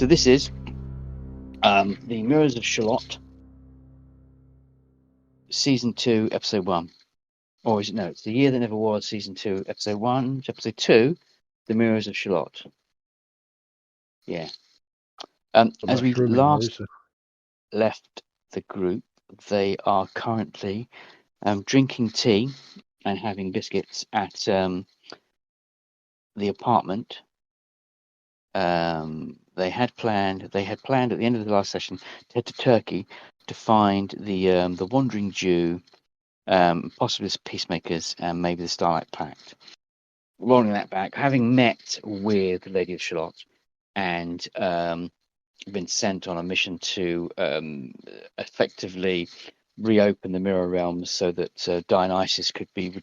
So this is the Mirrors of Shallott, Season 2, Episode 1. Or is it? No, it's The Year That Never Was, Season 2, Episode 1. Episode 2, The Mirrors of Shallott. Yeah. As we last left the group, they are currently drinking tea and having biscuits at the apartment. They had planned at the end of the last session to head to Turkey to find the Wandering Jew, possibly the Peacemakers, and maybe the Starlight Pact. Rolling that back, having met with the Lady of Shallott and been sent on a mission to effectively reopen the Mirror Realms so that Dionysus could be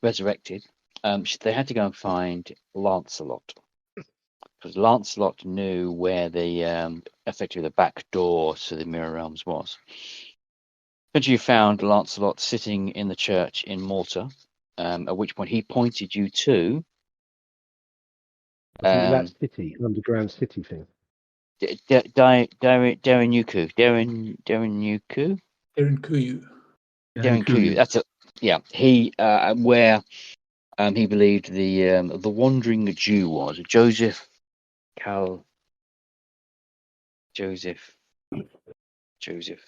resurrected. They had to go and find Lancelot, because Lancelot knew where the effectively the back door to the Mirror Realms was. Eventually, you found Lancelot sitting in the church in Malta, at which point he pointed you to that city, underground city thing. Derinkuyu. That's it. Yeah, he where he believed the Wandering Jew was Joseph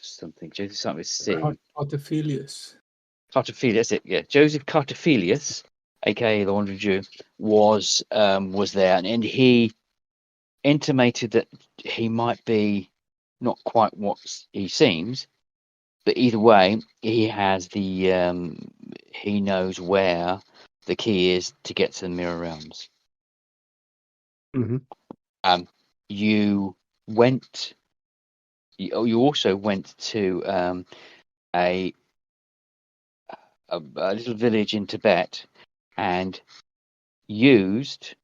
something with C. Cartophilius. That's it. Yeah, Joseph Cartophilius, aka the Wandering Jew, was there, and he intimated that he might be not quite what he seems, but either way, he has he knows where the key is to get to the Mirror Realms. Mm-hmm. You also went to a little village in Tibet and used,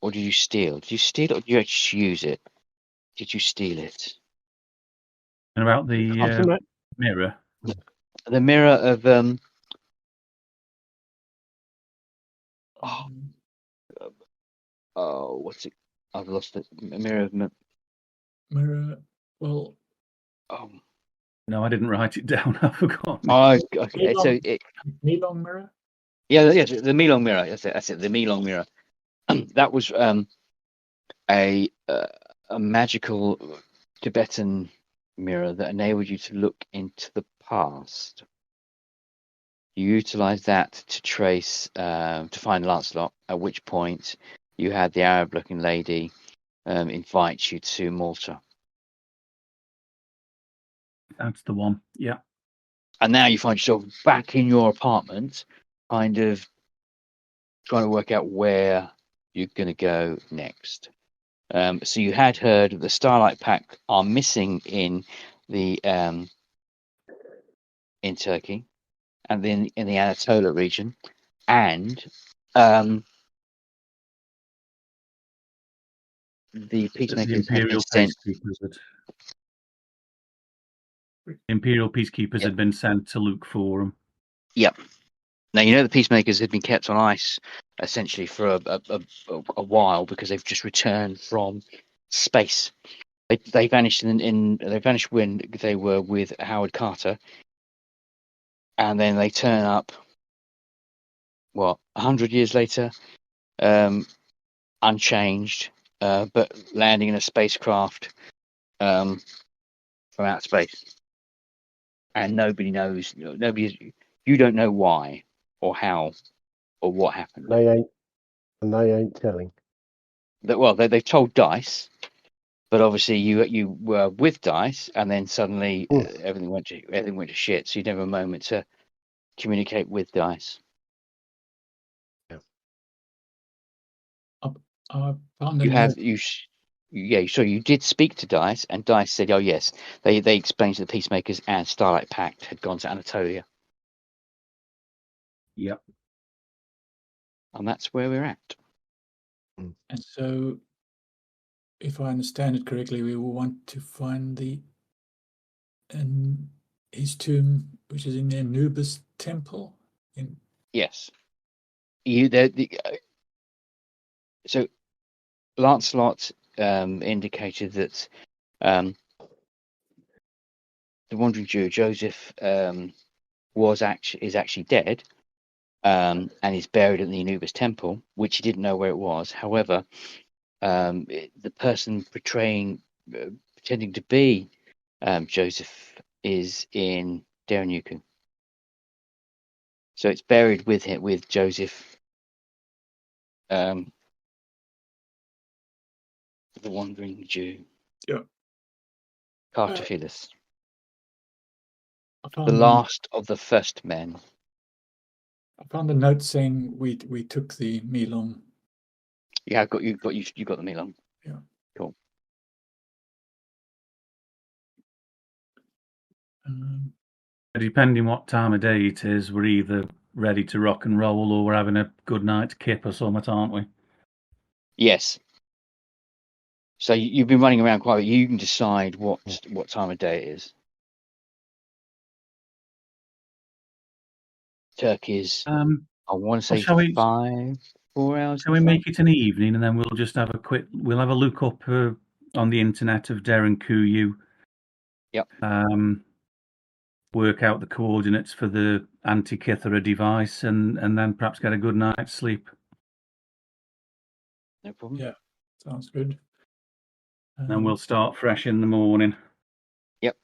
or did you steal? Did you steal it, or did you actually use it? Did you steal it? And about the mirror? The mirror of what's it? I've lost it. A mirror of mirror. Well, no, I didn't write it down. I forgot. Oh, okay. So Milong mirror. Yeah, the Milong mirror. That's it. The Milong mirror. That was a magical Tibetan mirror that enabled you to look into the past. You utilized that to trace, to find Lancelot, at which point you had the Arab-looking lady invite you to Malta. That's the one, yeah. And now you find yourself back in your apartment, kind of trying to work out where you're going to go next. So you had heard that the Starlight Pact are missing in the in Turkey, and then in the Anatolia region, and the peacemakers the Imperial peacekeepers had been sent to look for them. Yep. Now you know the peacemakers had been kept on ice essentially for a while because they've just returned from space. They vanished they vanished when they were with Howard Carter, and then they turn up 100 years later, unchanged, but landing in a spacecraft from outer space, and nobody knows. You don't know why or how or what happened. They ain't telling. They've told Dice, but obviously you were with Dice, and then suddenly everything went to shit. So you didn't have a moment to communicate with Dice. So you did speak to Dice, and Dice said, "Oh yes, they explained to the Peacemakers and Starlight Pact had gone to Anatolia." Yep. And that's where we're at. And so, if I understand it correctly, we will want to find his tomb, which is in the Anubis temple. Yes. So Lancelot indicated that the wandering Jew Joseph is actually dead, and is buried at the Anubis temple, which he didn't know where it was. However, the person pretending to be Joseph is in Derinuku. So it's buried with Joseph, the wandering Jew. Yeah. Cartophilus, I the found last of the first men. I found a note saying we took the Milon. Yeah, you got the Milan. Yeah. Cool. Depending what time of day it is, we're either ready to rock and roll or we're having a good night's kip or something, aren't we? Yes. So you've been running around quite a bit. You can decide what time of day it is. Turkey's, I want to say shall we- 4 hours. Shall we make it an evening and then we'll just have we'll have a look up on the internet of Derinuku. Yep. Work out the coordinates for the Antikythera device and then perhaps get a good night's sleep. No problem. Yeah, sounds good. Then we'll start fresh in the morning. Yep.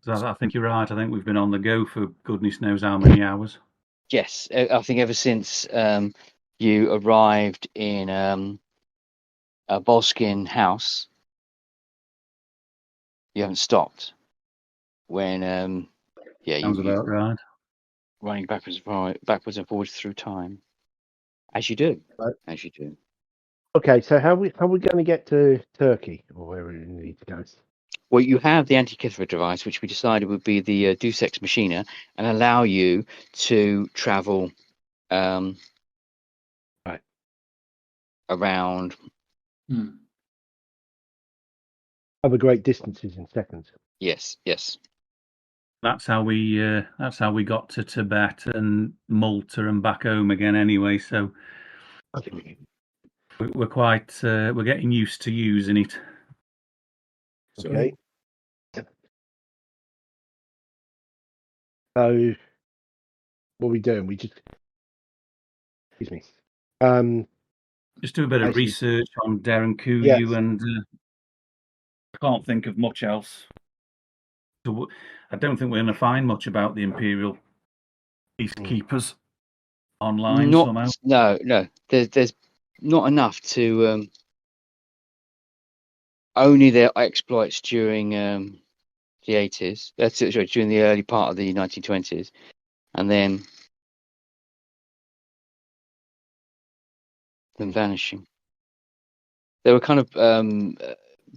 So I think you're right. I think we've been on the go for goodness knows how many hours. Yes, I think ever since you arrived in a Bolskin house, you haven't stopped. When Sounds about right. running backwards and forwards through time, as you do. Right. As you do. Okay, so how we going to get to Turkey or wherever we need to go? Well, you have the Antikythera device, which we decided would be the Deus Ex Machina, and allow you to travel Right. around. Cover great distances in seconds. Yes. That's how we got to Tibet and Malta and back home again. Anyway, so we're getting used to using it. Okay. So what are we doing? We just excuse me. Just do a bit of Basically- research on Derinuku, Yes. and I can't think of much else. So I don't think we're going to find much about the Imperial Peacekeepers online somehow. No. There's not enough to only their exploits during the 80s. That's it, sorry, during the early part of the 1920s, and then them vanishing. They were kind of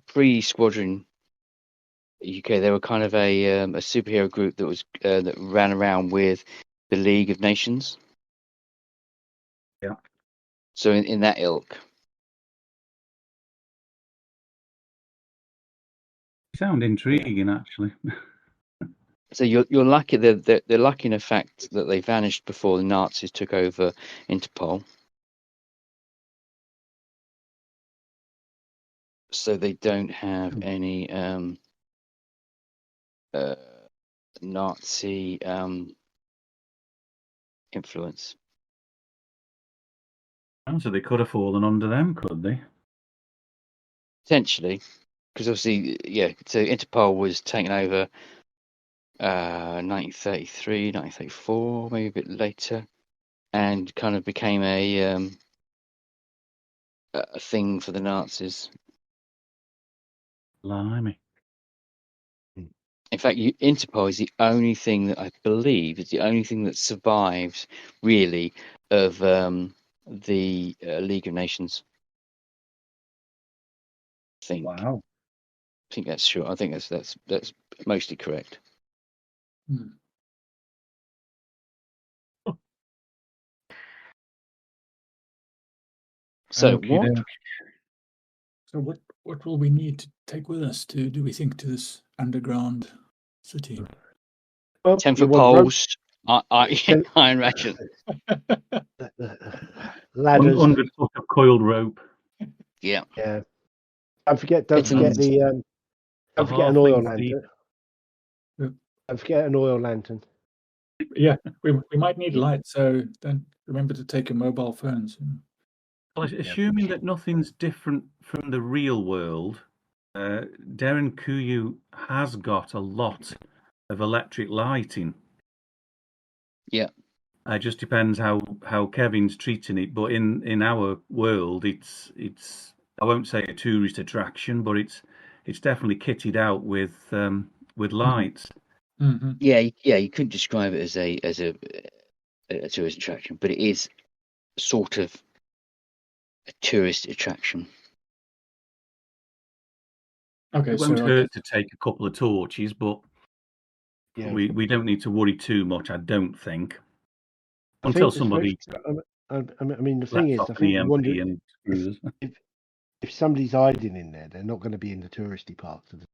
pre-Squadron UK. They were kind of a superhero group that was that ran around with the League of Nations. Yeah. So in that ilk. Sound intriguing, actually. So you're lucky. They're lucky in the fact that they vanished before the Nazis took over Interpol. So they don't have any Nazi influence. So they could have fallen under them, could they? Potentially, because obviously, yeah. So Interpol was taken over 1933, 1934, maybe a bit later, and kind of became a thing for the Nazis. Blimey. In fact, Interpol is the only thing that I believe is the only thing that survives, really, of the League of Nations. I think. Wow. I think that's sure. I think that's mostly correct. So what? So what will we need to take with us do we think, to this underground city? Well, 10-foot you want rope? poles, I imagine. Ladders. 100 foot of coiled rope. Yeah. Yeah. Don't forget It's an oil halflings lantern. deep. Don't forget an oil lantern. Yeah, we might need light, so don't remember to take your mobile phones. Well, assuming that nothing's different from the real world, Darren Kuyu has got a lot of electric lighting. Yeah. It just depends how Kevin's treating it. But in our world, it's I won't say a tourist attraction, but it's definitely kitted out with lights. Mm-hmm. Yeah, you couldn't describe it as a tourist attraction, but it is sort of a tourist attraction. Okay, It won't so hurt to take a couple of torches, but Yeah. we don't need to worry too much, I don't think. I Until think somebody I mean, the thing lets is, off I an think you EMP wonder and screws us. if somebody's hiding in there, they're not going to be in the touristy parts of the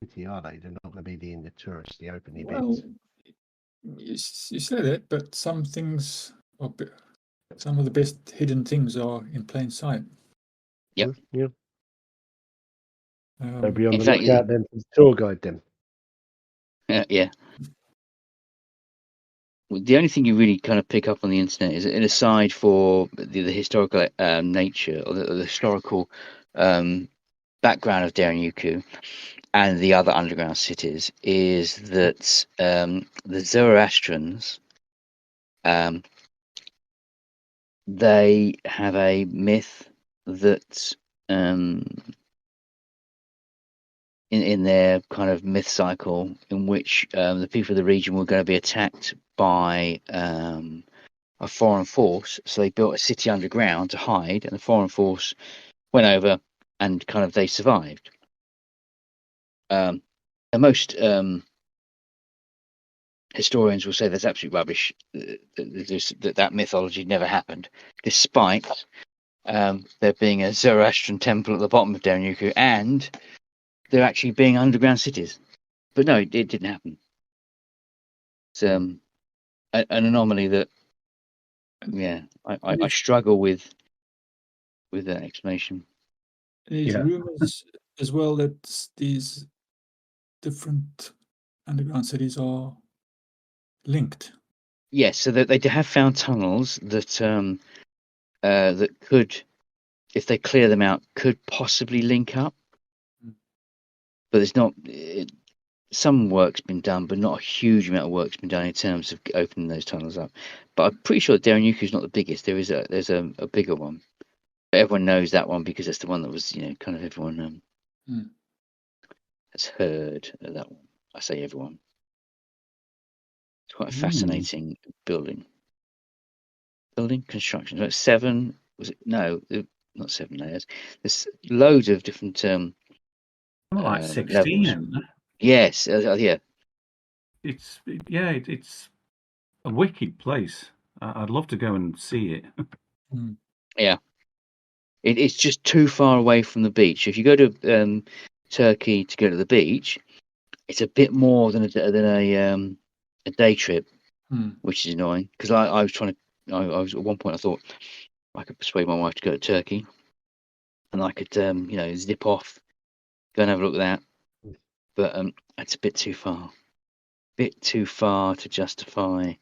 city, are they? They're not going to be in the open well, events. you say that, but some things are some of the best hidden things are in plain sight. Yep. Yeah. Um, They'll be on In the fact, lookout then for the tour guide then. yeah. The only thing you really kind of pick up on the internet is, and aside for the historical nature or the historical background of Daryuku and the other underground cities, is that the Zoroastrians, they have a myth that in their kind of myth cycle, in which the people of the region were going to be attacked by a foreign force, so they built a city underground to hide, and the foreign force went over and kind of they survived. And most historians will say that's absolute rubbish. That mythology never happened, despite there being a Zoroastrian temple at the bottom of Daryuku, and there actually being underground cities. But no, it didn't happen. It's an anomaly that, yeah, I struggle with that explanation. There's Yeah. rumors as well that these different underground cities are linked. Yes, so that they have found tunnels that that could, if they clear them out, could possibly link up. But there's not. Some work's been done, but not a huge amount of work's been done in terms of opening those tunnels up. But I'm pretty sure Daryuku is not the biggest. There's a bigger one. But everyone knows that one because it's the one that was, kind of everyone has heard of that one. I say everyone. It's quite a fascinating building construction. Like 7, was it? No, not 7 layers. There's loads of different Like 16, levels. isn't there? Yes, yeah. It's a wicked place. I'd love to go and see it. Yeah. It's just too far away from the beach. If you go to Turkey to go to the beach, it's a bit more than a day trip, which is annoying. Because I was trying to, I was at one point I thought I could persuade my wife to go to Turkey, and I could zip off, go and have a look at that. But it's a bit too far. Bit too far to justify.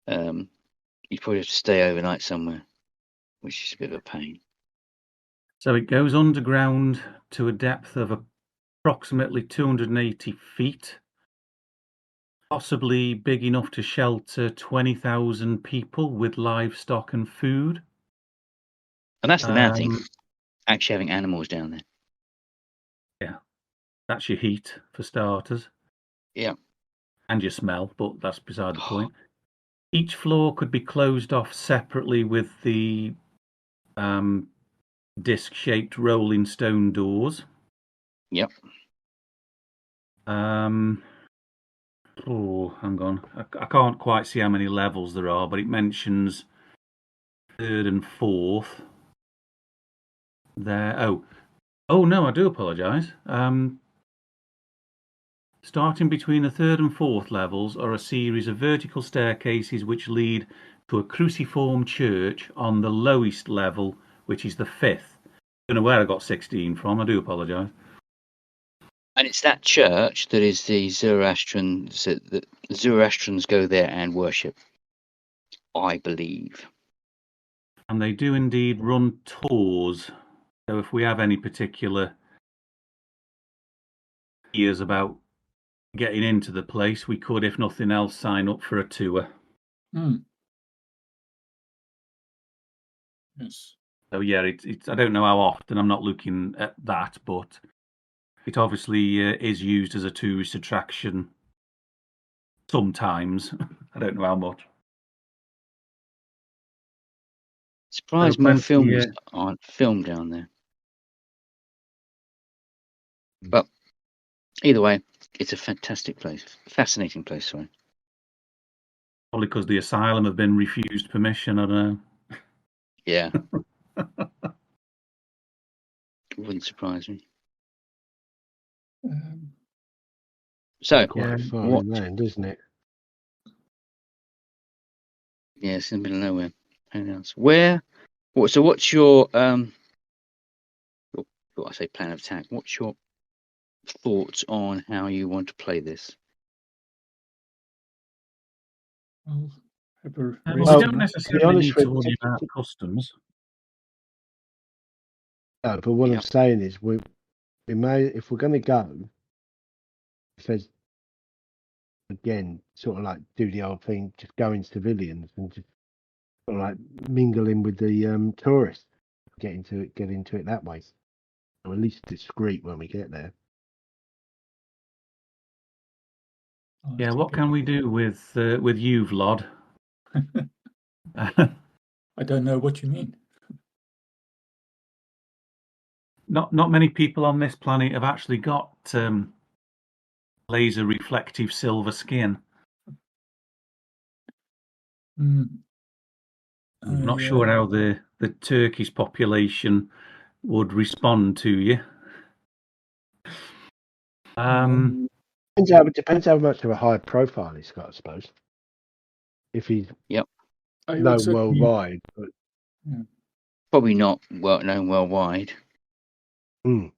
You probably have to stay overnight somewhere, which is a bit of a pain. So it goes underground to a depth of approximately 280 feet, possibly big enough to shelter 20,000 people with livestock and food. And that's the mad thing, actually having animals down there. Yeah, that's your heat for starters. Yeah. And your smell, but that's beside the point. Each floor could be closed off separately with the disc-shaped rolling stone doors. Yep. Oh, hang on. I can't quite see how many levels there are, but it mentions 3rd and 4th. There. Oh no, I do apologise. Starting between the 3rd and 4th levels are a series of vertical staircases which lead to a cruciform church on the lowest level, which is the 5th. I don't know where I got 16 from. I do apologise. And it's that church that is the Zoroastrians. The Zoroastrians go there and worship, I believe. And they do indeed run tours. So if we have any particular ideas about getting into the place, we could, if nothing else, sign up for a tour. Yes. So yeah, it's I don't know how often. I'm not looking at that, but it obviously is used as a tourist attraction sometimes. I don't know how much. Surprised more films aren't filmed down there. But either way, it's a fantastic place, fascinating place. Sorry. Probably because the asylum have been refused permission. I don't know. Yeah. Wouldn't surprise me. So, Quite far what? inland, isn't it? Yeah, it's in the middle of nowhere. Anything else? Where? What? So, what's your what I say, plan of attack? What's your thoughts on how you want to play this? Well, we Well, don't to be necessarily honest need with to worry about customs. no, but what Yeah. I'm saying is we may, if we're going to go, if there's again sort of like do the old thing, just go in civilians and just sort of like mingle in with the tourists, get into it that way. So at least discreet when we get there. Yeah, what can we do with you, Vlad? I don't know what you mean. Not many people on this planet have actually got laser reflective silver skin. I'm not sure how the Turkish population would respond to you. Depends how much of a high profile he's got, I suppose. If he's known worldwide, but probably not well known worldwide. Or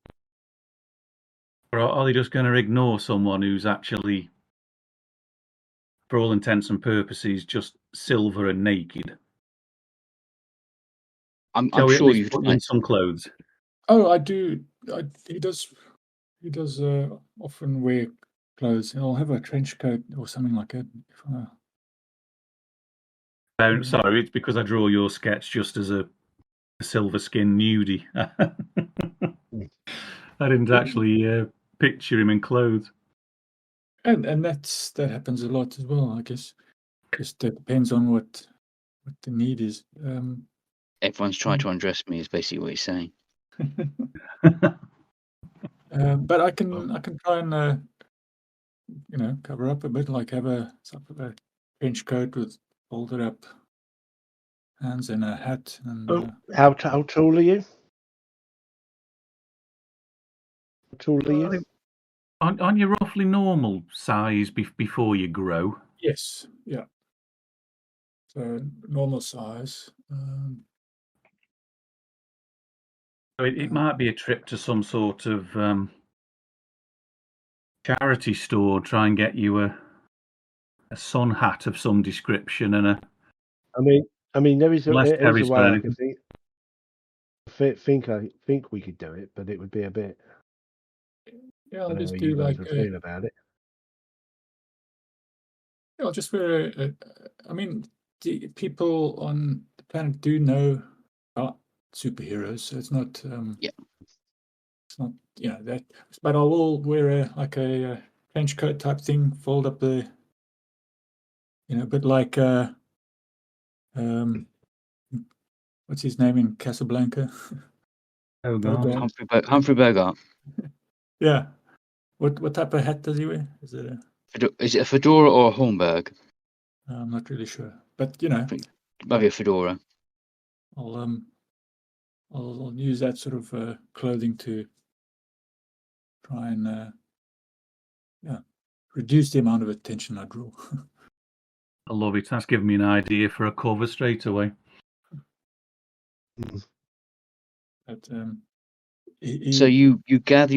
are they just going to ignore someone who's actually, for all intents and purposes, just silver and naked? I'm sure you've put in some clothes. Oh, I do. He does often wear clothes. He'll have a trench coat or something like that. Sorry, it's because I draw your sketch just as a silver skin nudie. I didn't actually picture him in clothes. And that happens a lot as well, I guess. Just depends on what the need is. Everyone's trying to undress me is basically what he's saying. But I can try and cover up a bit, like have a trench coat with folded up hands and a hat. And how tall are you? How tall are you? Aren't you roughly normal size before you grow? Yes, yeah. So normal size. So it might be a trip to some sort of charity store, try and get you a sun hat of some description and a. I mean, there is a way I anything. can think we could do it, but it would be a bit. Yeah, I'll I don't know just how do you guys like would feel about it. Yeah, I'll just wear. I mean, the people on the planet do know about superheroes, so it's not. It's not that. But I will wear a trench coat type thing, fold up the. A bit like what's his name in Casablanca? Oh God, Humphrey Bogart. Yeah. What type of hat does he wear? Is it a fedora or a Hornberg? I'm not really sure, but maybe a fedora. I'll use that sort of clothing to try and reduce the amount of attention I draw. I love it. That's given me an idea for a cover straight away. But So you gather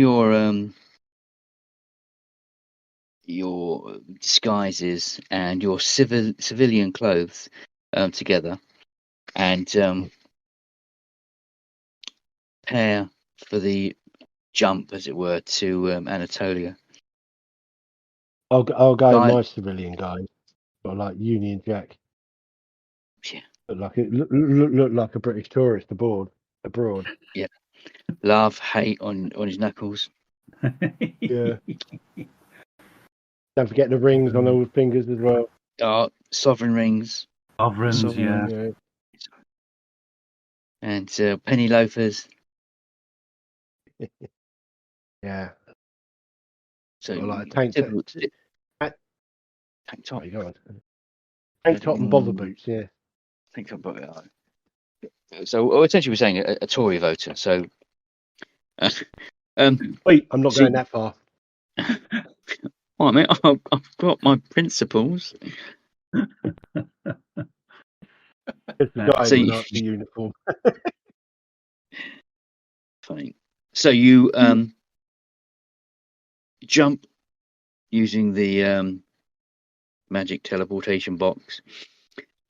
your disguises and your civilian clothes together, and prepare for the jump, as it were, to Anatolia. I'll go in Guy- my civilian guy, got like Union Jack. Yeah. Look like a British tourist abroad. Love, hate on his knuckles. Yeah. Don't forget the rings on all the fingers as well. Sovereign rings. Sovereigns, Sovereign, yeah. And penny loafers. Yeah. So Got like a tank typical top. tank top. Sorry, go on. Tank top and bother boots. Yeah. Tank top. So essentially, we're saying a Tory voter. So, Wait, I'm not going that far. All right, mate. I've got my principles. It's the guy So in the you- Nazi uniform. Fine. So you jump using the magic teleportation box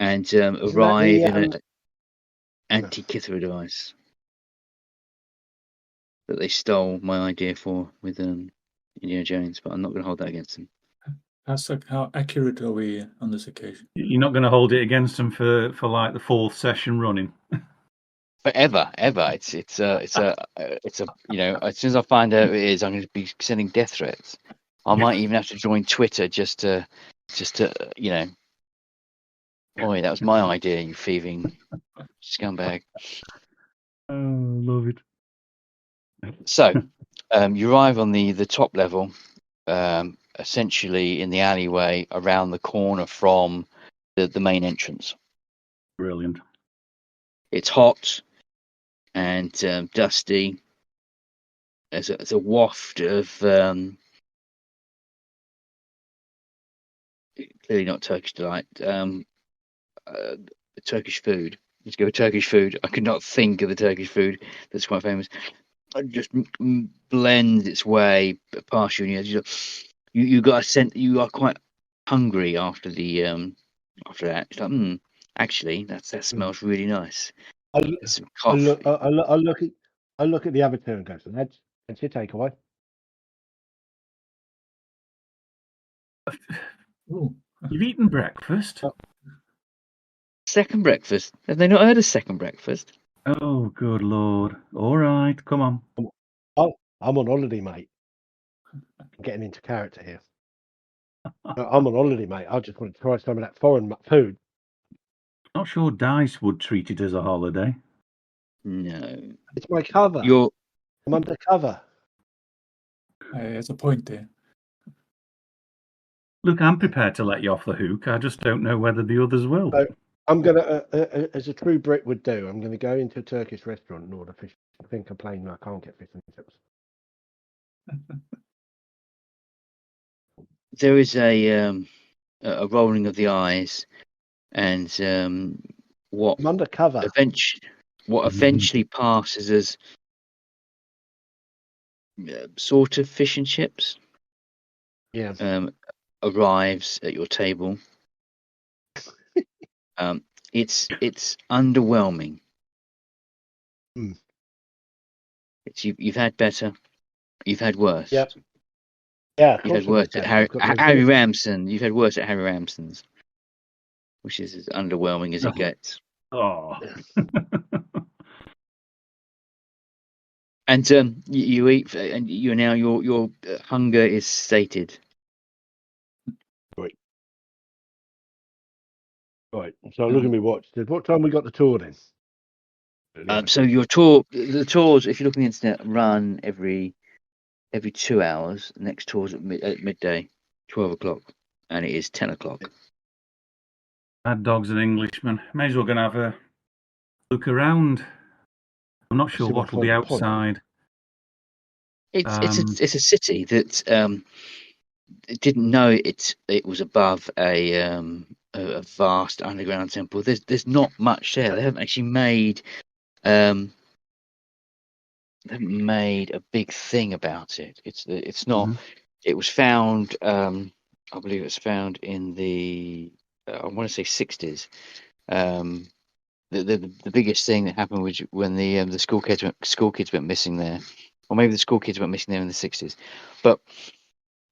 and arrive in an anti-Kithra device that they stole my idea for with Indiana Jones, but I'm not going to hold that against them. how accurate are we on this occasion? You're not going to hold it against them for like the 4th session running. Forever, ever. It's a as soon as I find out who it is, I'm going to be sending death threats. I might even have to join Twitter just to Boy, that was my idea, you thieving scumbag. Oh, love it. So, you arrive on the top level, essentially in the alleyway around the corner from the main entrance. Brilliant. It's hot and dusty. There's a waft of clearly not Turkish delight. Turkish food. Let's go with Turkish food. I could not think of the Turkish food that's quite famous. It just blends its way past you, and you got a sense you are quite hungry after the after that. It's like, actually, that smells really nice. There's some I coffee. look at the avatar and go, so that's your takeaway. Ooh. You've eaten breakfast? Second breakfast. Have they not heard of second breakfast? Oh, good Lord. All right, come on. I'm on holiday, mate. I'm getting into character here. I'm on holiday, mate. I just want to try some of that foreign food. Not sure Dice would treat it as a holiday. No. It's my cover. I'm undercover. There's a point there. Look, I'm prepared to let you off the hook. I just don't know whether the others will. So I'm going to, as a true Brit would do, I'm going to go into a Turkish restaurant and order fish. I think complain I can't get fish and chips. There is a rolling of the eyes, and what I'm undercover. eventually passes as sort of fish and chips. Yeah. Arrives at your table. It's underwhelming. It's you've had better, you've had worse. Yep. Yeah, you've had worse at Harry Ramson. You've had worse at Harry Ramson's, which is as underwhelming as it gets. Oh. And you eat, and you now your hunger is sated. Right. So look at me watch. What time we got the tour then? So the tours, if you look on the internet, run every 2 hours. The next tour's at midday, 12 o'clock, and it is 10 o'clock. Mad Dog's an Englishman. May as well go and have a look around. I'm not sure what will be outside. It's a city that didn't know it was above a vast underground temple. There's not much there. They haven't actually made a big thing about it. It's not. Mhm. It was found. I believe it was found in the I want to say 60s. The biggest thing that happened was when the school kids went missing there, or maybe the school kids went missing there in the 60s. But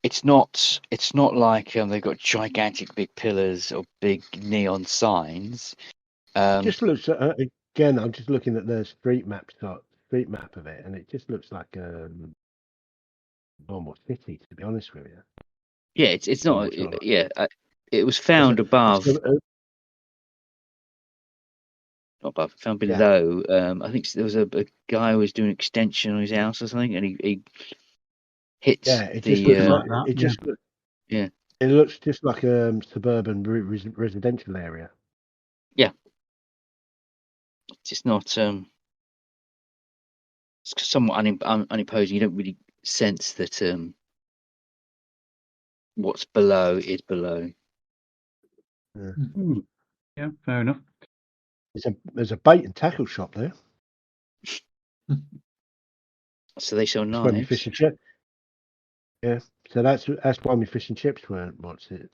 it's not like they've got gigantic big pillars or big neon signs. It just looks again. I'm just looking at the street map of it, and it just looks like a normal city. To be honest with you, Yeah, it's not. Normal sort of- Yeah, it was it's found a- above, it's a- not above, found Yeah. below. I think there was a guy who was doing extension on his house or something, and he hit Yeah, it the just looks like that, it. Just yeah. It looks just like a suburban residential area. It's just not. It's somewhat unimposing. You don't really sense that what's below is below. Yeah, fair enough. There's a bait and tackle shop there. So they sell That's where my knives. fish and chips. Yeah, so that's why my fish and chips weren't. What's it?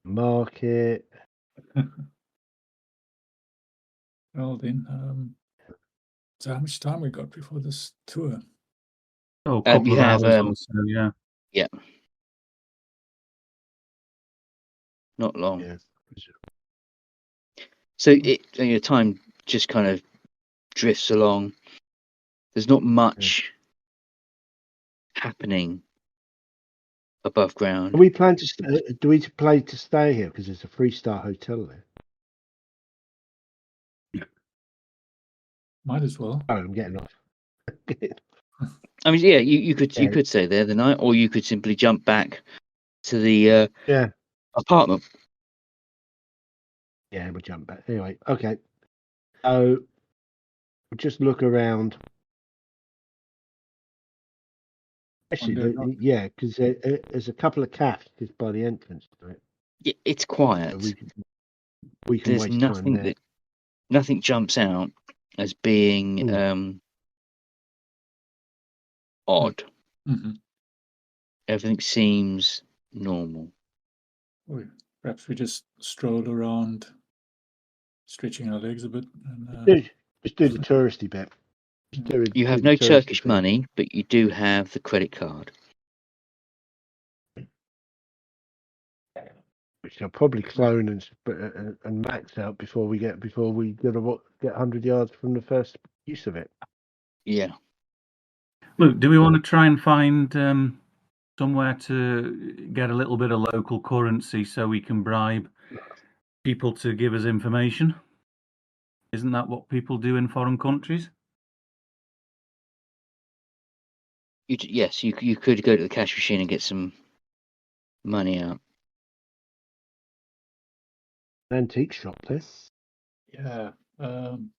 Market. Well, then, so how much time we got before this tour? Oh, a couple You of have hours or so, yeah. not long. Yeah. So time just kind of drifts along. There's not much happening above ground. Do we plan to? Do we plan to stay here because there's a 3-star hotel there? Might as well. Oh, I'm getting off. I mean, yeah, you could Yeah. stay there the night, or you could simply jump back to the Yeah. apartment. Yeah, we'll jump back. Anyway, okay. So we'll just look around. Actually, Wander yeah, because there's a couple of cafes just by the entrance to it. Yeah, it's So quiet. we can There's waste time nothing there. nothing jumps out as being odd. Mm-hmm. Everything seems normal. Perhaps we just stroll around, stretching our legs a bit. And, Just do the touristy bit. You have no Turkish money, but you do have the credit card. Which I'll probably clone and max out before we get 100 yards from the first use of it. Yeah. Look, do we want to try and find somewhere to get a little bit of local currency so we can bribe people to give us information? Isn't that what people do in foreign countries? Yes, you could go to the cash machine and get some money out. Antique shop there. yeah, I'm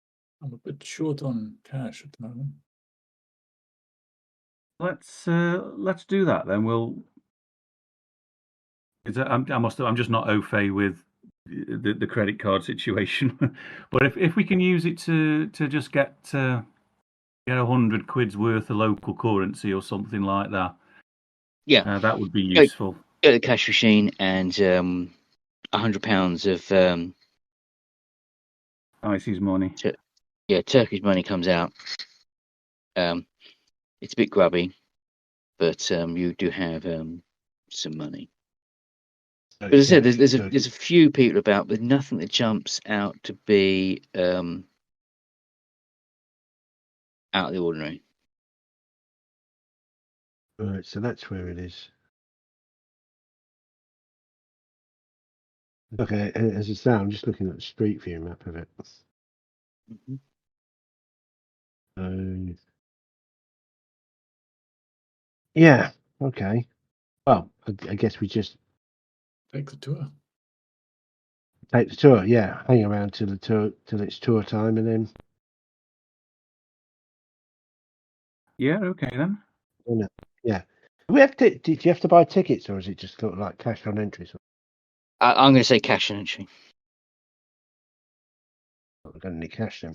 a bit short on cash at the moment. Let's do that then. I'm just not au fait with the credit card situation. But if we can use it to just get 100 quid's worth of local currency or something like that, Yeah, that would be useful. go to the cash machine and £100 of IC's money. Turkish money comes out. It's a bit grubby, but you do have some money. But as I said, there's a few people about, but nothing that jumps out to be out of the ordinary. Right, so that's where it is. Okay, as I say, I'm just looking at the street view map of it. Mm-hmm. Yeah, okay. Well, I guess we just Take the tour. take the tour. Yeah, hang around till it's tour time, and then. Yeah. Okay then. Yeah. Did you have to buy tickets, or is it just sort of like cash on entry? I'm going to say cash on entry. We're going to need cash then.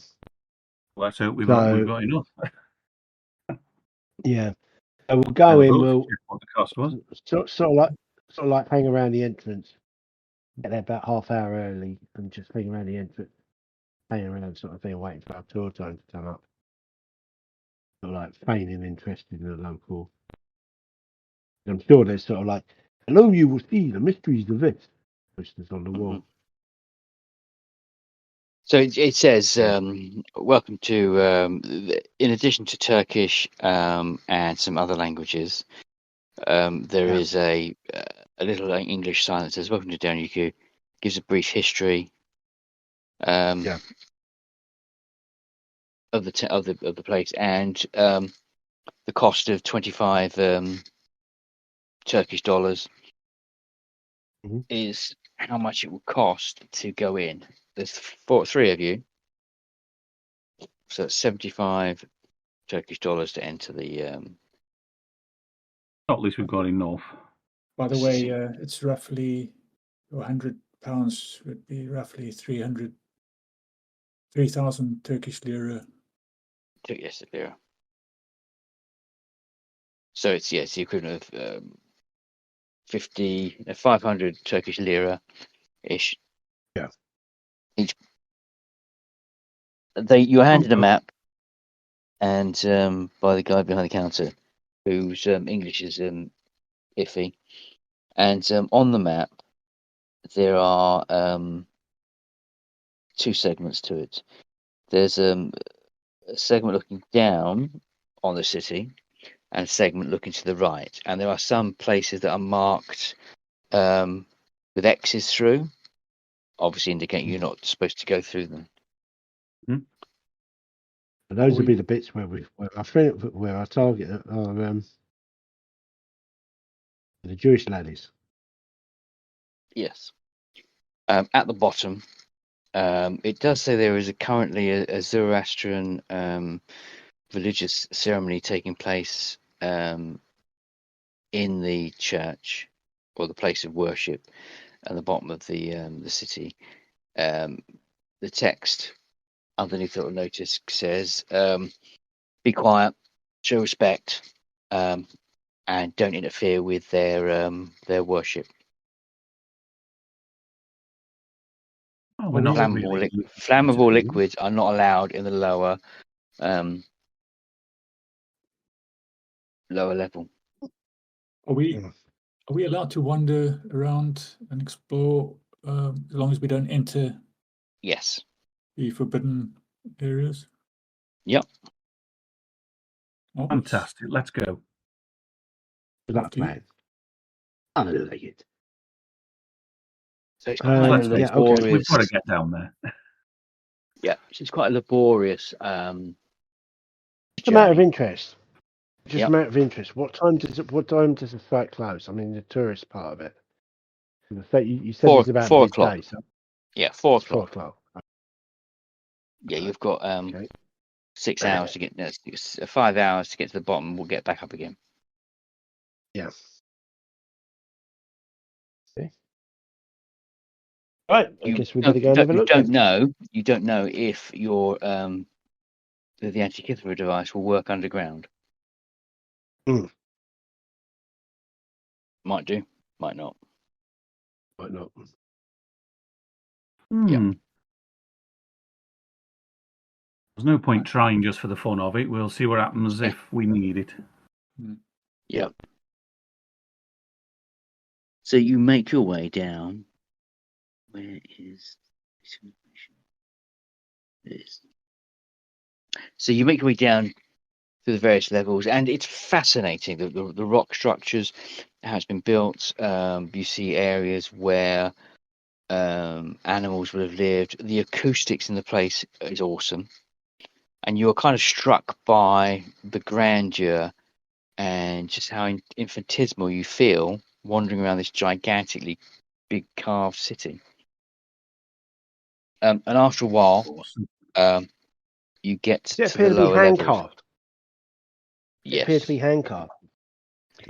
Well, let's hope we've So- got enough. Yeah. So we'll go in. We'll Check what the cost was. sort of like hang around the entrance. Get there about half hour early and just hang around the entrance, hang around sort of thing, waiting for our tour time to come up. Sort of like feigning interest in the local. I'm sure there's sort of like, hello, you will see the mysteries of this posters on the wall. So it says, Yeah. welcome to, in addition to Turkish and some other languages, there is a little English sign that says, welcome to Danuku, gives a brief history of the place, and the cost of 25 Turkish dollars is how much it would cost to go in. There's three of you, so it's 75 Turkish dollars to enter the. At least we've got enough. By the way, it's roughly £100 would be roughly 3,000 Turkish lira. Yes, lira. So it's the equivalent of 500 Turkish lira ish. Yeah. You're handed a map, and by the guy behind the counter, whose English is iffy, and on the map there are two segments to it. There's a segment looking down on the city, and a segment looking to the right, and there are some places that are marked with X's through, obviously indicating you're not supposed to go through them. And those would be the bits where our target are the Jewish laddies. Yes. At the bottom, it does say there is currently a Zoroastrian religious ceremony taking place in the church or the place of worship at the bottom of the city. The text underneath the little notice says, "Be quiet, show respect, and don't interfere with their worship." Oh, we're not really Flammable liquids are not allowed in the lower level. Are we allowed to wander around and explore as long as we don't enter? Yes. The forbidden areas. Yep. Oh, fantastic. Let's go. That plan. I like it. So it's quite We've got to get down there. Yeah, it's quite a laborious. Just a matter of interest. Yep. A matter of interest. What time does the site close? I mean, the tourist part of it. You said it's about 4 o'clock. So Yeah, 4 o'clock. 4 o'clock. Yeah, you've got 6 hours to get. 5 hours to get to the bottom. We'll get back up again. Yeah. See. Right. I guess we better go and have a look. You don't know if your the Antikythera device will work underground. Might do, might not. Might not. Yeah. There's no point trying just for the fun of it. We'll see what happens if we need it. Yep. So you make your way down. Where is this information? This. So you make your way down through the various levels, and it's fascinating. The rock structures, how it's been built. You see areas where animals would have lived. The acoustics in the place is awesome, and you're kind of struck by the grandeur and just how infinitesimal you feel wandering around this gigantically big carved city. And after a while, you get to the lower levels. Yes. It appears to be hand carved.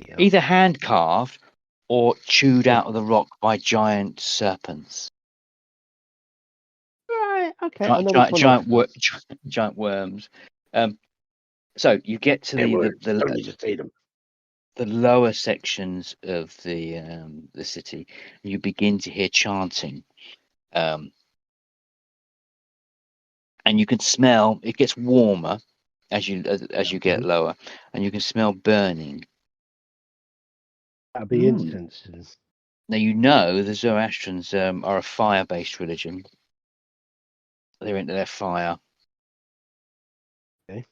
hell. either hand carved or chewed out of the rock by giant serpents. Right, okay. I know which one Giant worms. So you get to Don't need to see them. the lower sections of the city, and you begin to hear chanting. And you can smell. It gets warmer as you get lower, and you can smell burning. That'd be incense. Now you know the Zoroastrians are a fire-based religion. They're into their fire. Okay.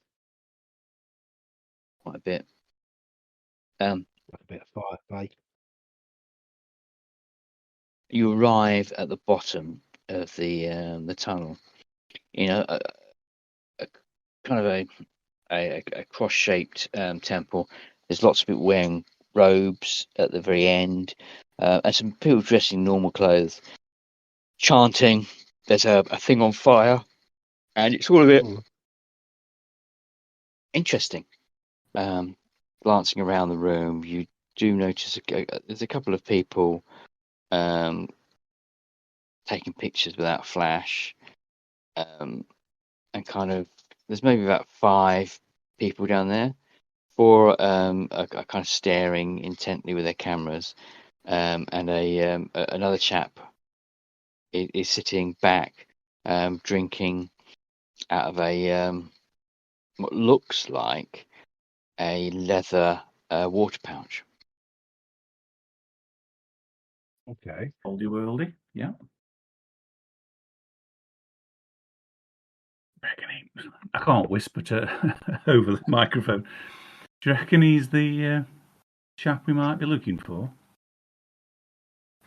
Quite a bit. Like a bit of firefight. You arrive at the bottom of the tunnel. You know, a kind of a cross-shaped temple. There's lots of people wearing robes at the very end, and some people dressed in normal clothes, chanting. There's a thing on fire, and it's all a bit interesting. Glancing around the room, you do notice there's a couple of people taking pictures without flash, and kind of there's maybe about 5 people down there. 4 are kind of staring intently with their cameras, and another chap is sitting back, drinking out of a what looks like a leather water pouch. Okay. Oldie worldy, yeah. I can't whisper to over the microphone. Do you reckon he's the chap we might be looking for?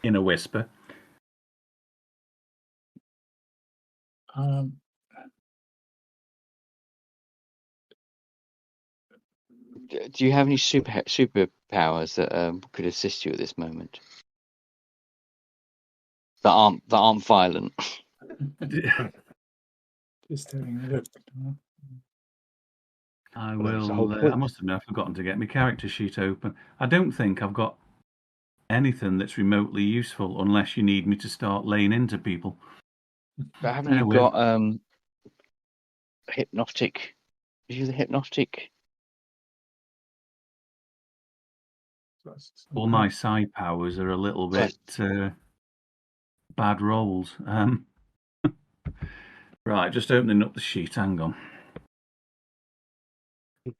In a whisper. Do you have any superpowers that could assist you at this moment? That aren't violent. Just having a look. I Well, that's the will. whole point. I must admit, I've forgotten to get my character sheet open. I don't think I've got anything that's remotely useful, unless you need me to start laying into people. But haven't you got hypnotic? Is you the hypnotic? All my side powers are a little bit bad rolls. Right, just opening up the sheet. Hang on.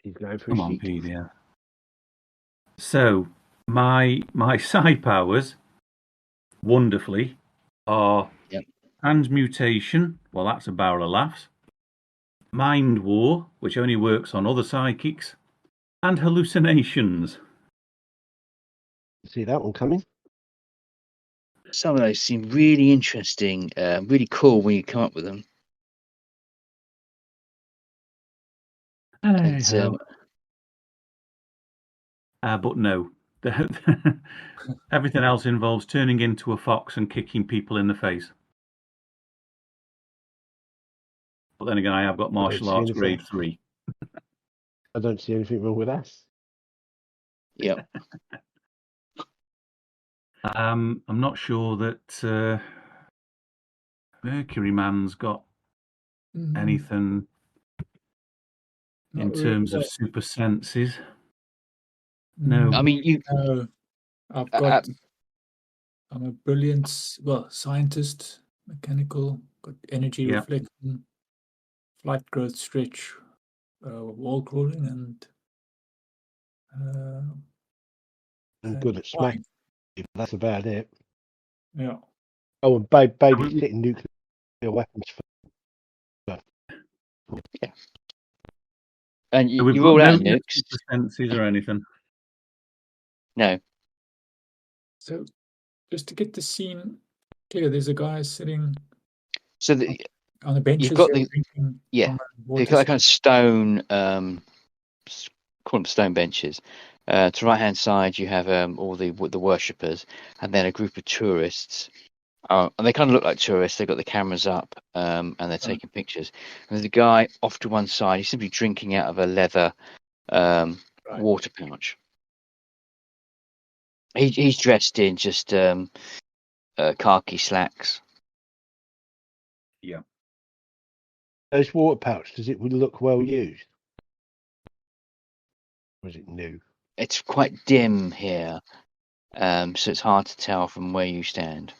He's going for Come a on, sheet. PDF. So my side powers, wonderfully, are transmutation. Well, that's a barrel of laughs. Mind war, which only works on other psychics, and hallucinations. See that one coming? Some of those seem really interesting, really cool when you come up with them. But no. Everything else involves turning into a fox and kicking people in the face. But then again, I have got martial arts grade 3. I don't see anything wrong with that. Yep. I'm not sure that Mercury Man's got anything in terms of super senses. No. I mean, I've got. I'm a brilliant, scientist, mechanical, got energy reflection, flight, growth, stretch, wall crawling, and I'm good at smacking. That's about it. Yeah. Oh, and babysitting nuclear weapons. Yeah. And you we've ruled got out no nukes. super senses or anything. No. So, just to get the scene clear, there's a guy sitting. So on the benches. You've got the kind of stone, call them stone benches. To the right hand side, you have all the worshippers, and then a group of tourists. And they kind of look like tourists. They've got the cameras up, and they're taking pictures. And there's a guy off to one side. He's simply drinking out of a leather water pouch. He's dressed in just khaki slacks. Yeah. Those water pouch, does it look well used? Or is it new? It's quite dim here, so it's hard to tell from where you stand.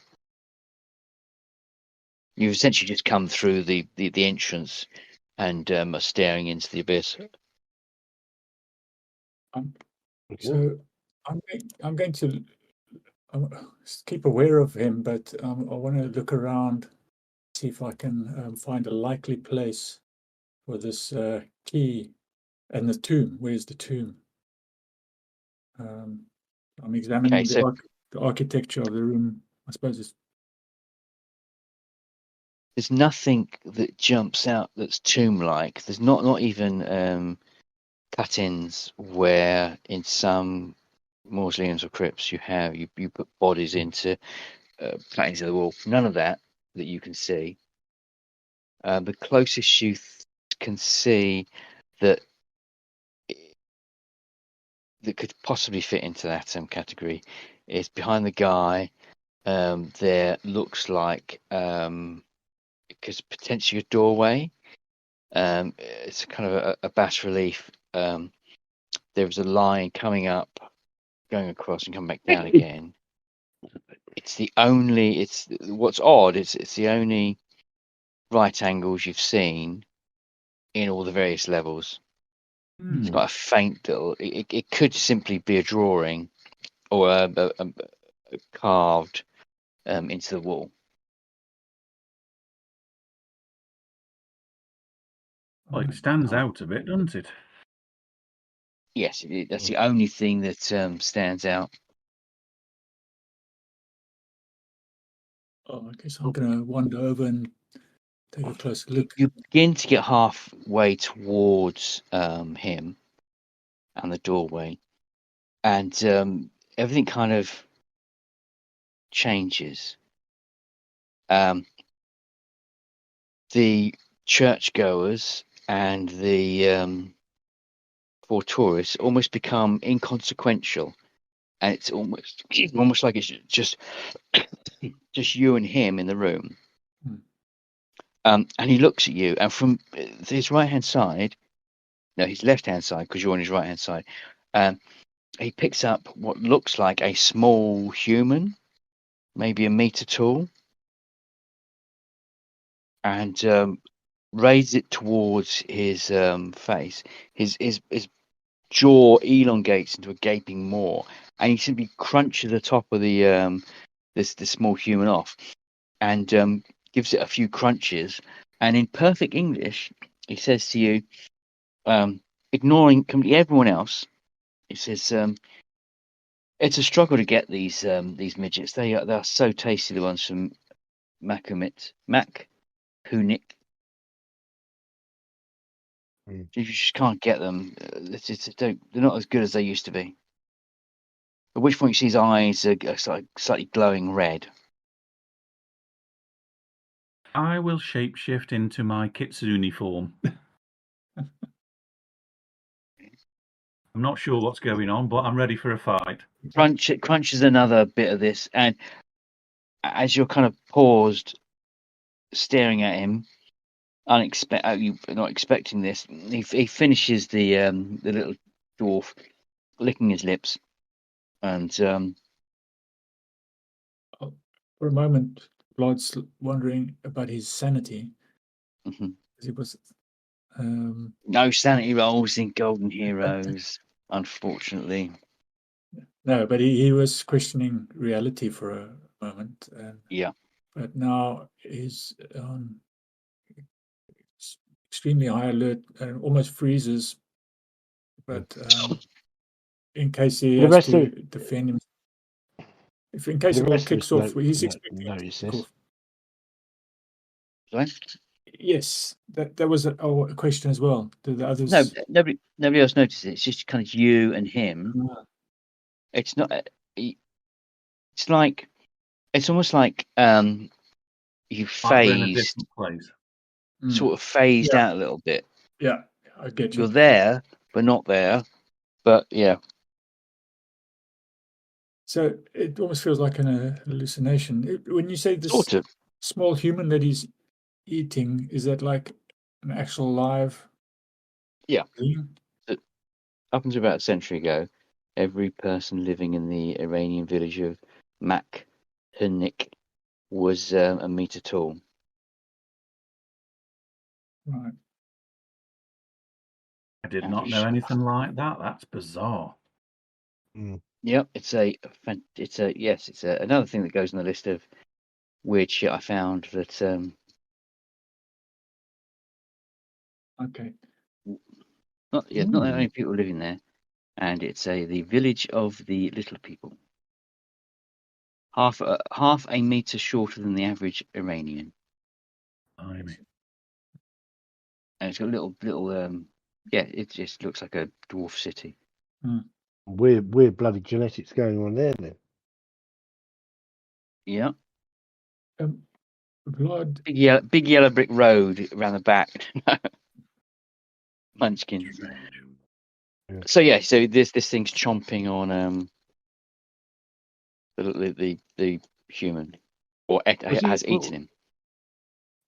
You've essentially just come through the entrance and are staring into the abyss. So I'm going to keep aware of him, but I want to look around, see if I can find a likely place for this key and the tomb. Where's the tomb? I'm examining Okay, so the architecture of the room. I suppose it's there's nothing that jumps out that's tomb-like. There's not even cut-ins where in some mausoleums or crypts you put bodies into cut-ins of the wall. None of that you can see. The closest you can see that could possibly fit into that category is behind the guy. There looks like because potentially a doorway. It's kind of a bas relief. There's a line coming up, going across, and coming back down again. It's what's odd. It's the only right angles you've seen in all the various levels. It's got a faint little. It could simply be a drawing or a carved into the wall. Well, it stands out a bit, doesn't it? Yes, that's the only thing that stands out. I guess I'm going to wander over and take a closer look. You begin to get halfway towards him and the doorway, and everything kind of changes. The churchgoers and the for tourists almost become inconsequential, and it's almost like it's just you and him in the room. And he looks at you, and from his right hand side, no, his left hand side, because you're on his right hand side, he picks up what looks like a small human, maybe a meter tall, and raises it towards his face. His jaw elongates into a gaping maw, and he simply crunches the top of the this small human off, and gives it a few crunches. And in perfect English, he says to you, ignoring completely everyone else, he says, "It's a struggle to get these midgets. They are so tasty. The ones from Macunik. You just can't get them. They're not as good as they used to be." At which point you see his eyes are slightly glowing red. I will shapeshift into my kitsune form. I'm not sure what's going on, but I'm ready for a fight. Crunch is another bit of this, and as you're kind of paused, staring at him, you're not expecting this. He finishes the little dwarf, licking his lips, and For a moment, Blood's wondering about his sanity. He was no sanity rolls in Golden Heroes, unfortunately. No, but he was questioning reality for a moment. Yeah. But now he's extremely high alert and almost freezes. But in case he has to defend him, if in case the war kicks off, he's expecting to kick off. Sorry? Yes, that was a question as well. Did the others? No, nobody else noticed it. It's just kind of you and him. It's not. It's like it's almost like you phased, sort of phased out a little bit. Yeah, I get you. You're there, but not there. But yeah. So it almost feels like an hallucination. When you say this Sort of. small human that he's eating, is that like an actual live Yeah. being? Up until about a century ago, every person living in the Iranian village of MacLeod was a meter tall. Right. I did not Average. know anything like that. That's bizarre. Yep, it's another thing that goes on the list of weird shit I found that Okay. not that many people living there, and it's the village of the little people. Half a meter shorter than the average Iranian, Blimey. and it's got little it just looks like a dwarf city. Weird bloody genetics going on there then. Yeah, Blood. big yellow brick road around the back. Munchkins. Yeah. So yeah, so this thing's chomping on the human, or has eaten him.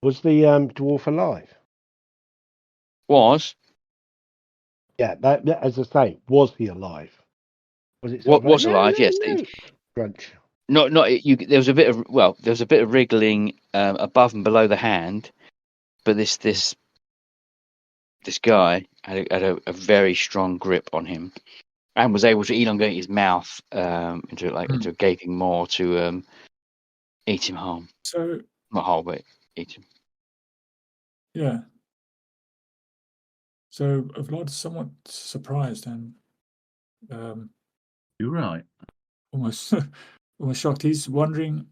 Was the dwarf alive? Was Yeah, that as I say, was he alive? Was it what was alive? Yes. Crunch. Not you. There was a bit of wriggling above and below the hand, but this guy had a very strong grip on him, and was able to elongate his mouth into a gaping maw to eat him whole. So Not whole, but eat him. yeah. So Vlad is somewhat surprised and You're right. almost almost shocked. He's wondering,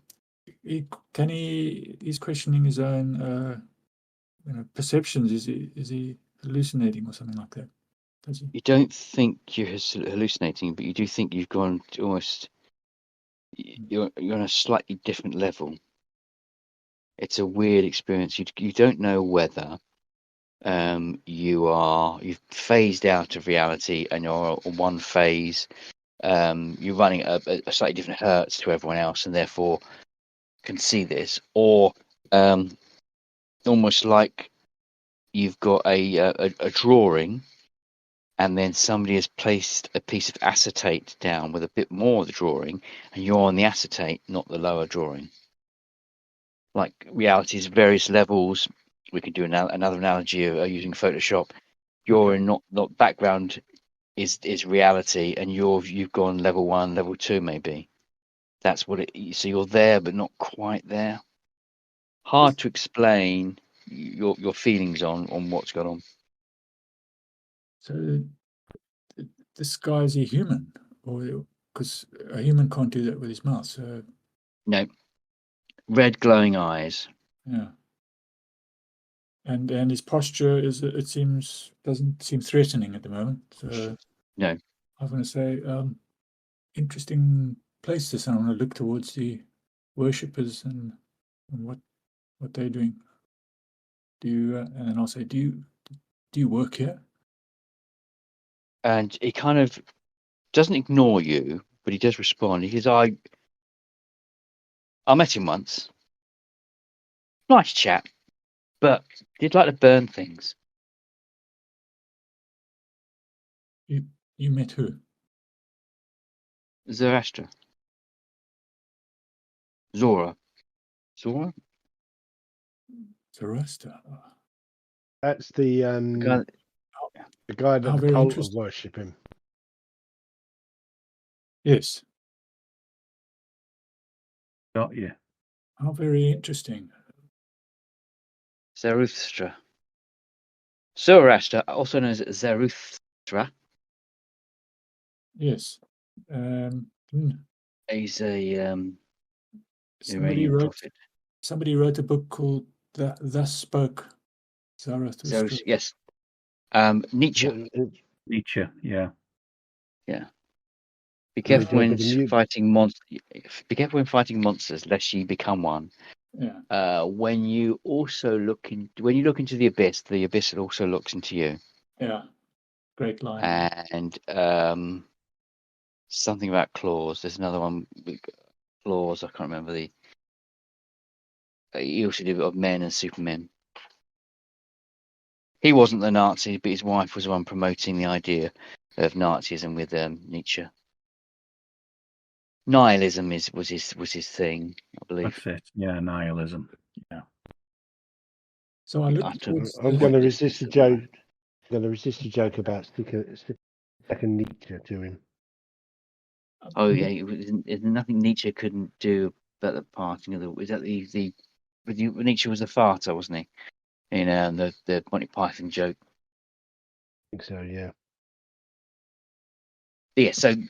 he's questioning his own perceptions. Is he hallucinating or something like that? Does he? You don't think you're hallucinating, but you do think you've gone to almost. You're on a slightly different level. It's a weird experience. You don't know whether you've phased out of reality and you're on one phase. You're running at a slightly different hertz to everyone else, and therefore can see this, or almost like you've got a drawing, and then somebody has placed a piece of acetate down with a bit more of the drawing, and you're on the acetate, not the lower drawing. Like reality's various levels. We could do another analogy of using Photoshop. You're in not background is reality, and you've gone level 1, level 2 maybe. That's what it. So you're there, but not quite there. Hard to explain your feelings on what's going on. So this guy is a human, or because a human can't do that with his mouth. So No, red glowing eyes. yeah. And his posture doesn't seem threatening at the moment. So No. I was going to say, interesting place this. I want to look towards the worshippers and what they're doing. And then I'll say, do you work here? And he kind of doesn't ignore you, but he does respond. He says, I met him once. Nice chap, but he'd like to burn things. You met who? Zoroaster. Zora. Zoroaster. That's the guy that How the very cult interesting. worship him. Yes. Got you. How very interesting. Zarathustra. Zoroaster, also known as Zarathustra, Yes. is a Iranian prophet. Somebody wrote a book called Thus Spoke Zarathustra. Yes. Nietzsche. Nietzsche, yeah. Yeah. Be careful when fighting monsters. Be careful when fighting monsters, lest you become one. Yeah. When you look into the abyss also looks into you. Yeah. Great line. And something about claws. There's another one with claws. I can't remember the. He also did of men and supermen. He wasn't the Nazi, but his wife was the one promoting the idea of Nazism with Nietzsche. Nihilism was his thing, I believe. That's it. Yeah, nihilism. Yeah. So I looked Utter- towards I'm the, going to resist the joke. mind. I'm going to resist the joke about sticking Nietzsche to him. Oh yeah, there's nothing Nietzsche couldn't do about the parting of the. Is that the Nietzsche was a farter, wasn't he? In the Monty Python joke. I think so, yeah. Yeah, so I'm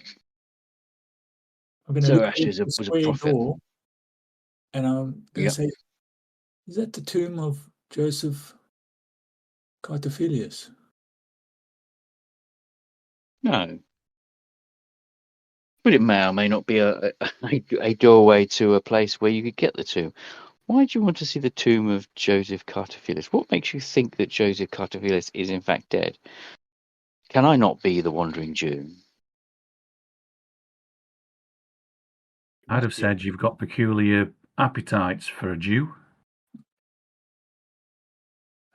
going to look Zoroaster towards the was a square prophet. door, and I'm going Yep. to say, is that the tomb of Joseph Cartophilius? No, but it may or may not be a doorway to a place where you could get the tomb. Why do you want to see the tomb of Joseph Cartophilus? What makes you think that Joseph Cartophilus is in fact dead? Can I not be the wandering Jew? I'd have said you've got peculiar appetites for a Jew.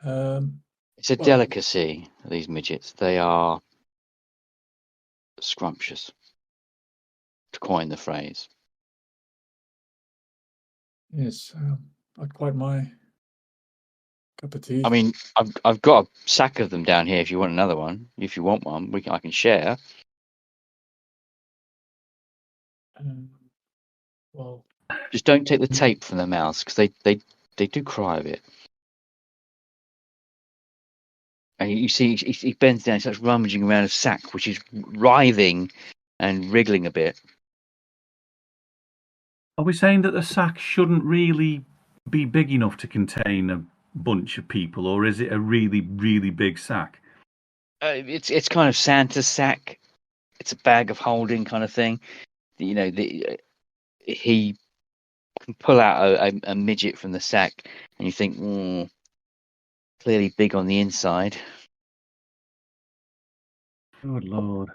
It's a Well- delicacy, these midgets. They are scrumptious, to coin the phrase. Yes, not quite my cup of tea. I mean, I've got a sack of them down here. If you want another one, if you want one, I can share. Well, Just don't take the tape from their mouths because they do cry a bit. And you see, he bends down, he starts rummaging around a sack, which is writhing and wriggling a bit. Are we saying that the sack shouldn't really be big enough to contain a bunch of people, or is it a really, really big sack? It's kind of Santa's sack. It's a bag of holding kind of thing. You know, he can pull out a midget from the sack, and you think, clearly big on the inside. Good Lord.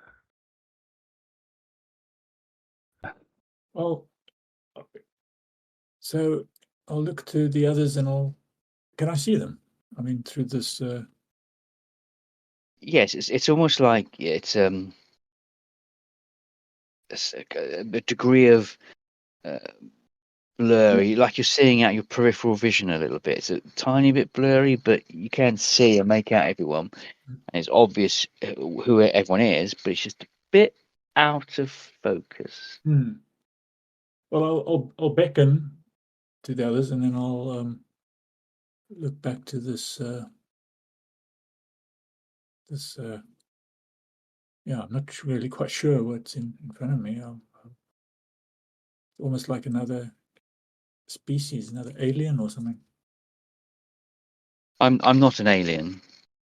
well, so I'll look to the others and can I see them? I mean, through this. Yes, it's almost like it's a degree of blurry, like you're seeing out your peripheral vision a little bit. It's a tiny bit blurry, but you can see and make out everyone, and it's obvious who everyone is, but it's just a bit out of focus. Well, I'll beckon to the others, and then I'll look back to this. Yeah, I'm not really quite sure what's in front of me. Almost like another species, another alien or something. I'm not an alien,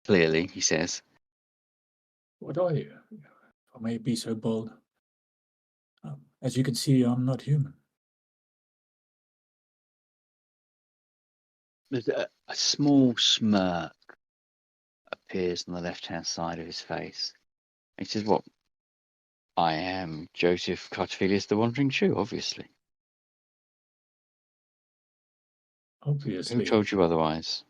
clearly, he says. What are you? If I may be so bold. As you can see, I'm not human. There's a small smirk appears on the left-hand side of his face. He says, "What? I am Joseph Cartophilus, the Wandering Jew, obviously. Obviously. Who told you otherwise?"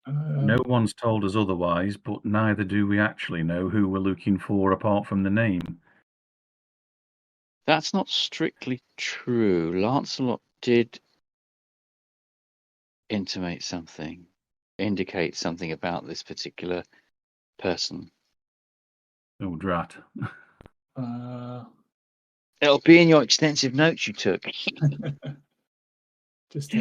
No one's told us otherwise, but neither do we actually know who we're looking for apart from the name. That's not strictly true. Lancelot did indicate something about this particular person. Oh, drat. It'll be in your extensive notes you took. Just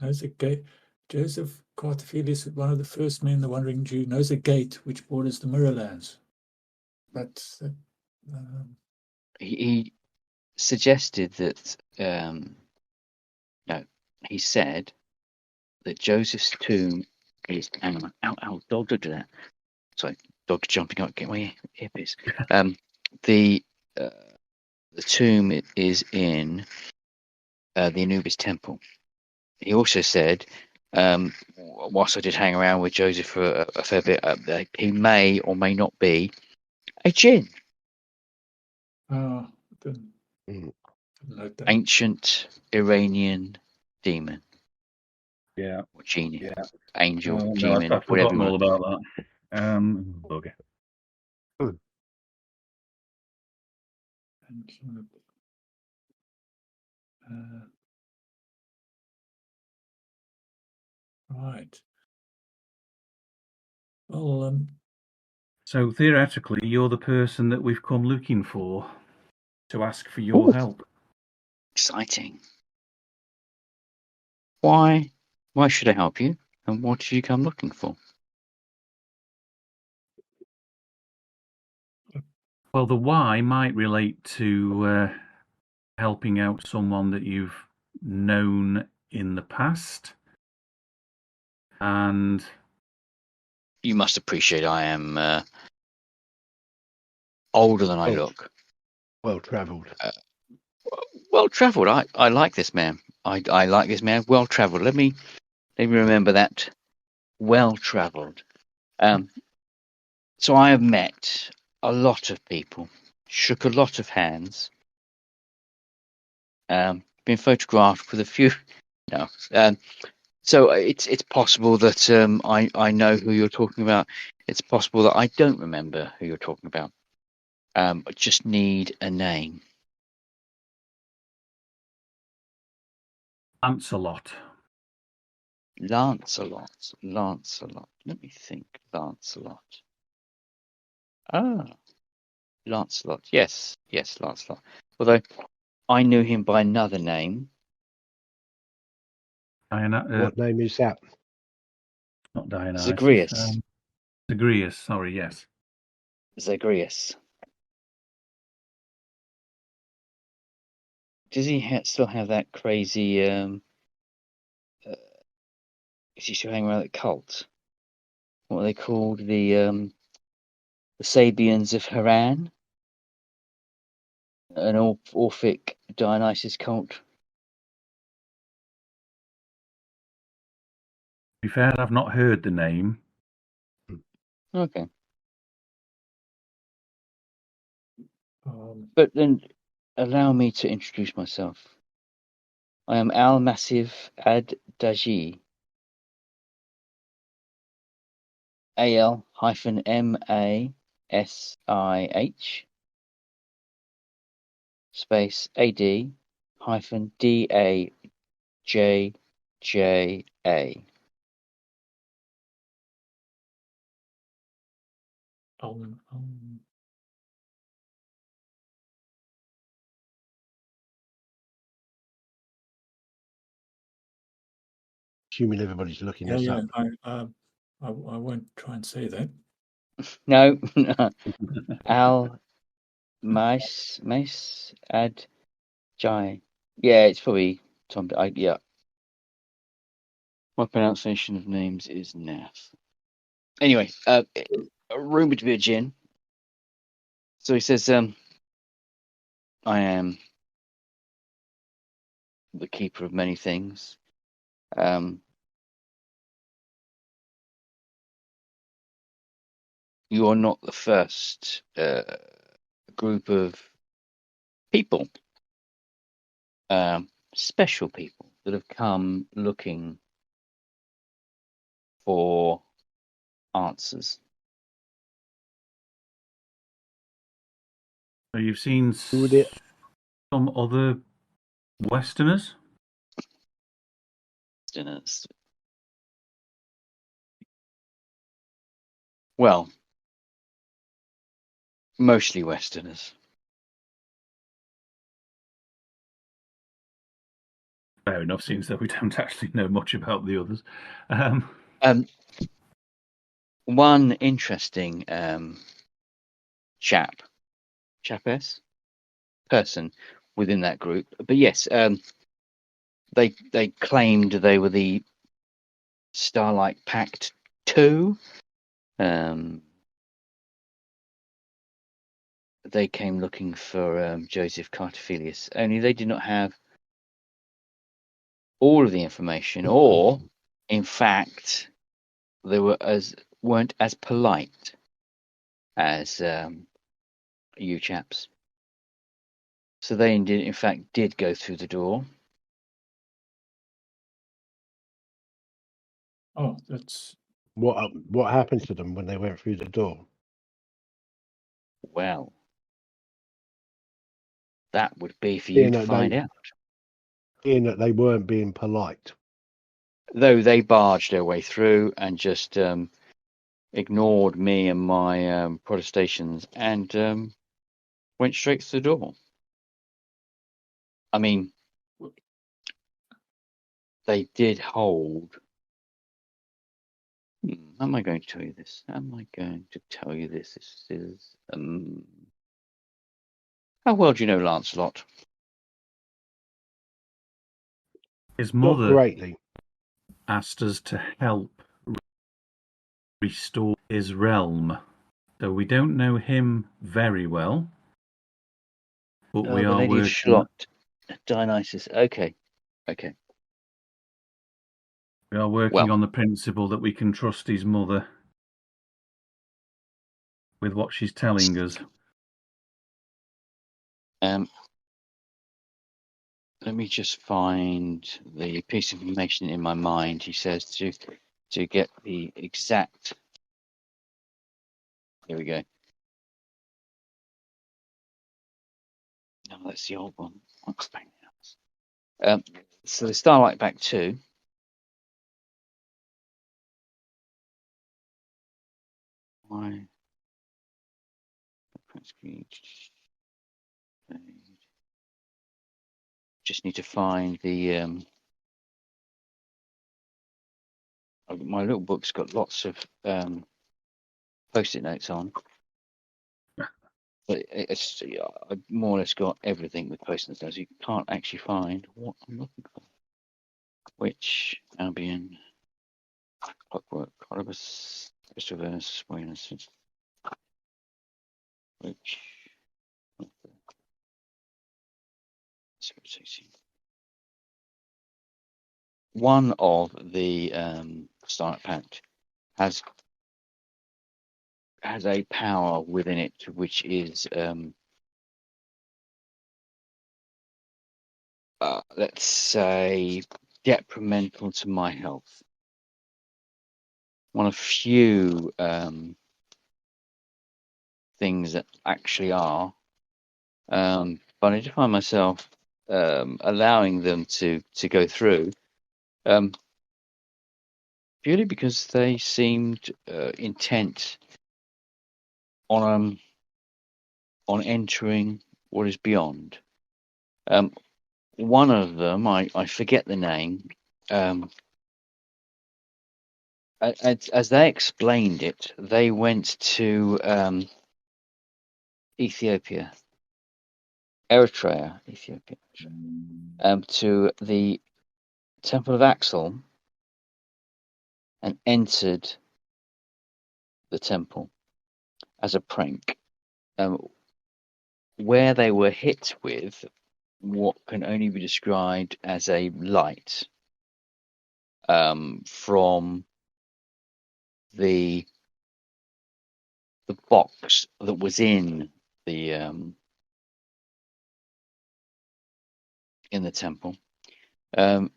knows a gate. Joseph Cartophilus, one of the first men, the Wandering Jew, knows a gate which borders the Mirrorlands. But He suggested that no, he said that Joseph's tomb is. Hang on, ow, dog, don't do that. Sorry, dog jumping up, get my earpiece. The tomb is in the Anubis temple he also said, whilst I did hang around with Joseph for a fair bit, that he may or may not be a jinn, Didn't note that. ancient Iranian demon Yeah. or genie, Yeah. angel, No, demon, I've whatever you forgotten all want. about that. Okay. Right. Well, So theoretically, you're the person that we've come looking for to ask for your Ooh, help. exciting. Why should I help you? And what did you come looking for? Well, the why might relate to helping out someone that you've known in the past. And You must appreciate I am older than I look. Well travelled. Well travelled. I like this man. I like this man. Well travelled. Let me remember that. Well travelled. So I have met a lot of people, shook a lot of hands, been photographed with a few. No. So it's possible that I know who you're talking about. It's possible that I don't remember who you're talking about. I just need a name. Lancelot. Lancelot. Let me think. Lancelot. Ah, Lancelot. Yes, Lancelot. Although I knew him by another name. What name is that? Not Dionysus. Zagreus. Zagreus, sorry, yes. Zagreus. Does he still have that crazy? Is he still hanging around that cult? What are they called? The Sabians of Haran, an Orphic Dionysus cult. To be fair, I've not heard the name. Okay. But then allow me to introduce myself. I am Al Massive Ad Daji. AL-MASIH space AD-DAJJA. Assuming everybody's looking this up. I won't try and say that. No, Al Mace Ad Jai. Yeah, it's probably Tom. Yeah. My pronunciation of names is naff. Anyway, rumored to be a djinn. So he says, I am the keeper of many things. You are not the first group of people, special people that have come looking for answers. So you've seen Would it? some other Westerners? Well, mostly Westerners. Fair enough, seems that we don't actually know much about the others. One interesting person within that group, but yes, they claimed they were the Starlight Pact 2. They came looking for Joseph Cartophilius, only they did not have all of the information, or in fact they weren't as polite as you chaps. So they in fact did go through the door. Oh, that's What happened to them when they went through the door? Well, that would be for you to find out. Being that they weren't being polite. Though they barged their way through and just ignored me and my protestations and went straight to the door. I mean, they did hold. How am I going to tell you this? How am I going to tell you this? This is how well do you know Lancelot? His Not mother greatly. asked us to help restore his realm. So we don't know him very well, but we The are Lady of working. Shallott, Dionysus. Okay. We are working Well, on the principle that we can trust his mother with what she's telling us. Let me just find the piece of information in my mind. He says to get the exact. Here we go. No, that's the old one. I'll explain it. So the Starlight Pact 2. Why? Just need to find the. My little book's got lots of post-it notes on, but I more or less got everything with post-it notes. You can't actually find what I'm looking for. Which Albion, Clockwork, Colobus, Crystalverse, which one of the Starlight Pact has a power within it which is let's say detrimental to my health. One of few things that actually are, but I did find myself allowing them to go through purely because they seemed intent on entering what is beyond. One of them, I forget the name. As they explained it, they went to Ethiopia, Eritrea, to the Temple of Axel, and entered the temple as a prank, where they were hit with what can only be described as a light from the box that was in the temple, and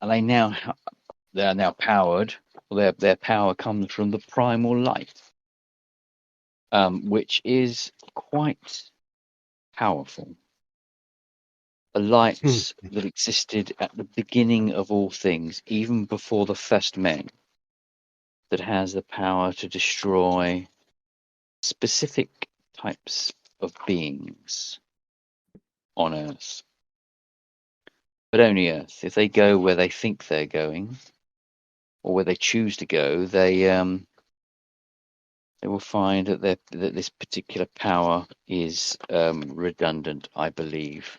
they are now powered. Their power comes from the primal light, which is quite powerful. A light that existed at the beginning of all things, even before the first men, that has the power to destroy specific types of beings on Earth. But only Earth. If they go where they think they're going, or where they choose to go, they will find that this particular power is redundant, I believe.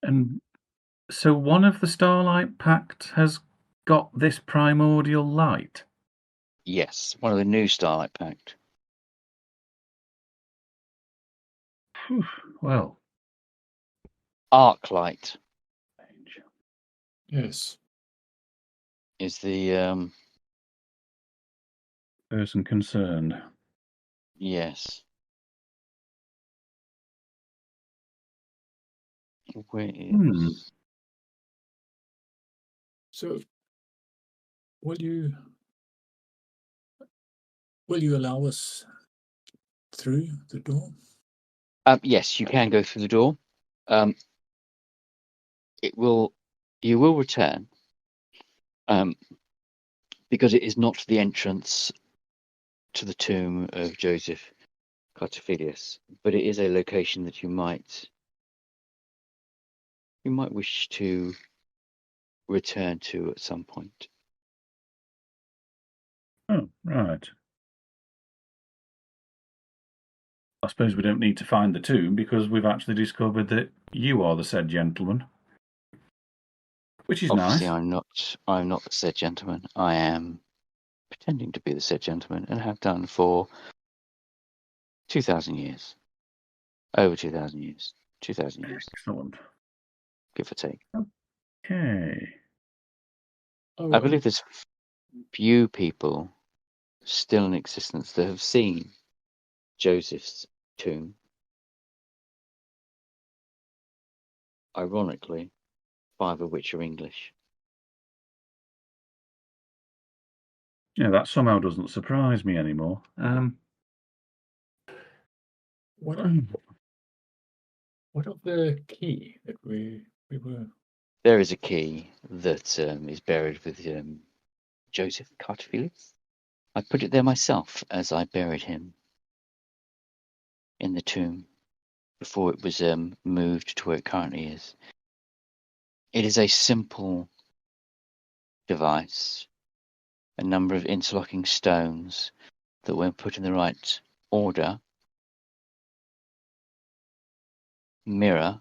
And so one of the Starlight Pact has got this primordial light? Yes, one of the new Starlight Pact. Well, Arclight Yes. is the person concerned. yes. Where is So, will you allow us through the door? Yes, you can go through the door. You will return, because it is not the entrance to the tomb of Joseph Cartophilius, but it is a location that you might wish to return to at some point. Oh, right. I suppose we don't need to find the tomb because we've actually discovered that you are the said gentleman, which is Obviously, nice. I'm not the said gentleman. I am pretending to be the said gentleman and have done for 2,000 years. Over 2,000 years. 2,000 years, Excellent. give or take. Okay. Oh, I believe there's few people still in existence that have seen Joseph's tomb. Ironically, 5 of which are English. Yeah, that somehow doesn't surprise me anymore. what of the key that we were? There is a key that is buried with Joseph Cartophilius. I put it there myself as I buried him in the tomb before it was moved to where it currently is. It is a simple device, a number of interlocking stones that, when put in the right order, mirror,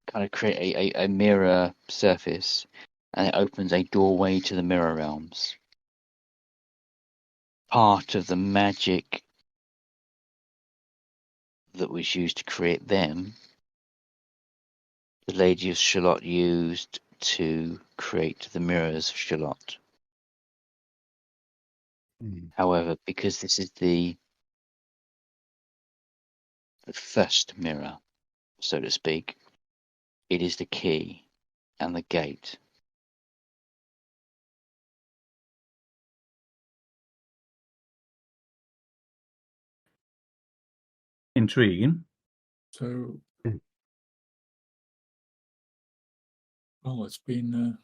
kind of create a mirror surface, and it opens a doorway to the mirror realms. Part of the magic that was used to create them, the Lady of Shallott used to create the mirrors of Shallott. However, because this is the first mirror, so to speak, it is the key and the gate. Intriguing. So, well, it's been a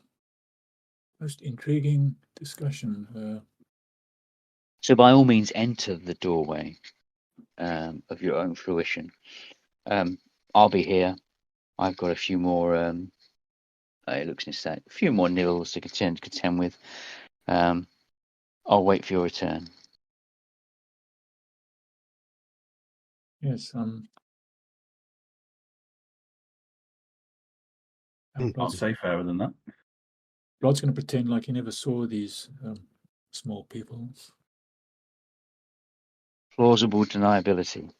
most intriguing discussion. So by all means, enter the doorway of your own fruition. I'll be here. I've got a few more. It looks a few more nibbles to contend with. I'll wait for your return. Yes. I'll say fairer than that. Rod's going to pretend like he never saw these small people. Plausible deniability.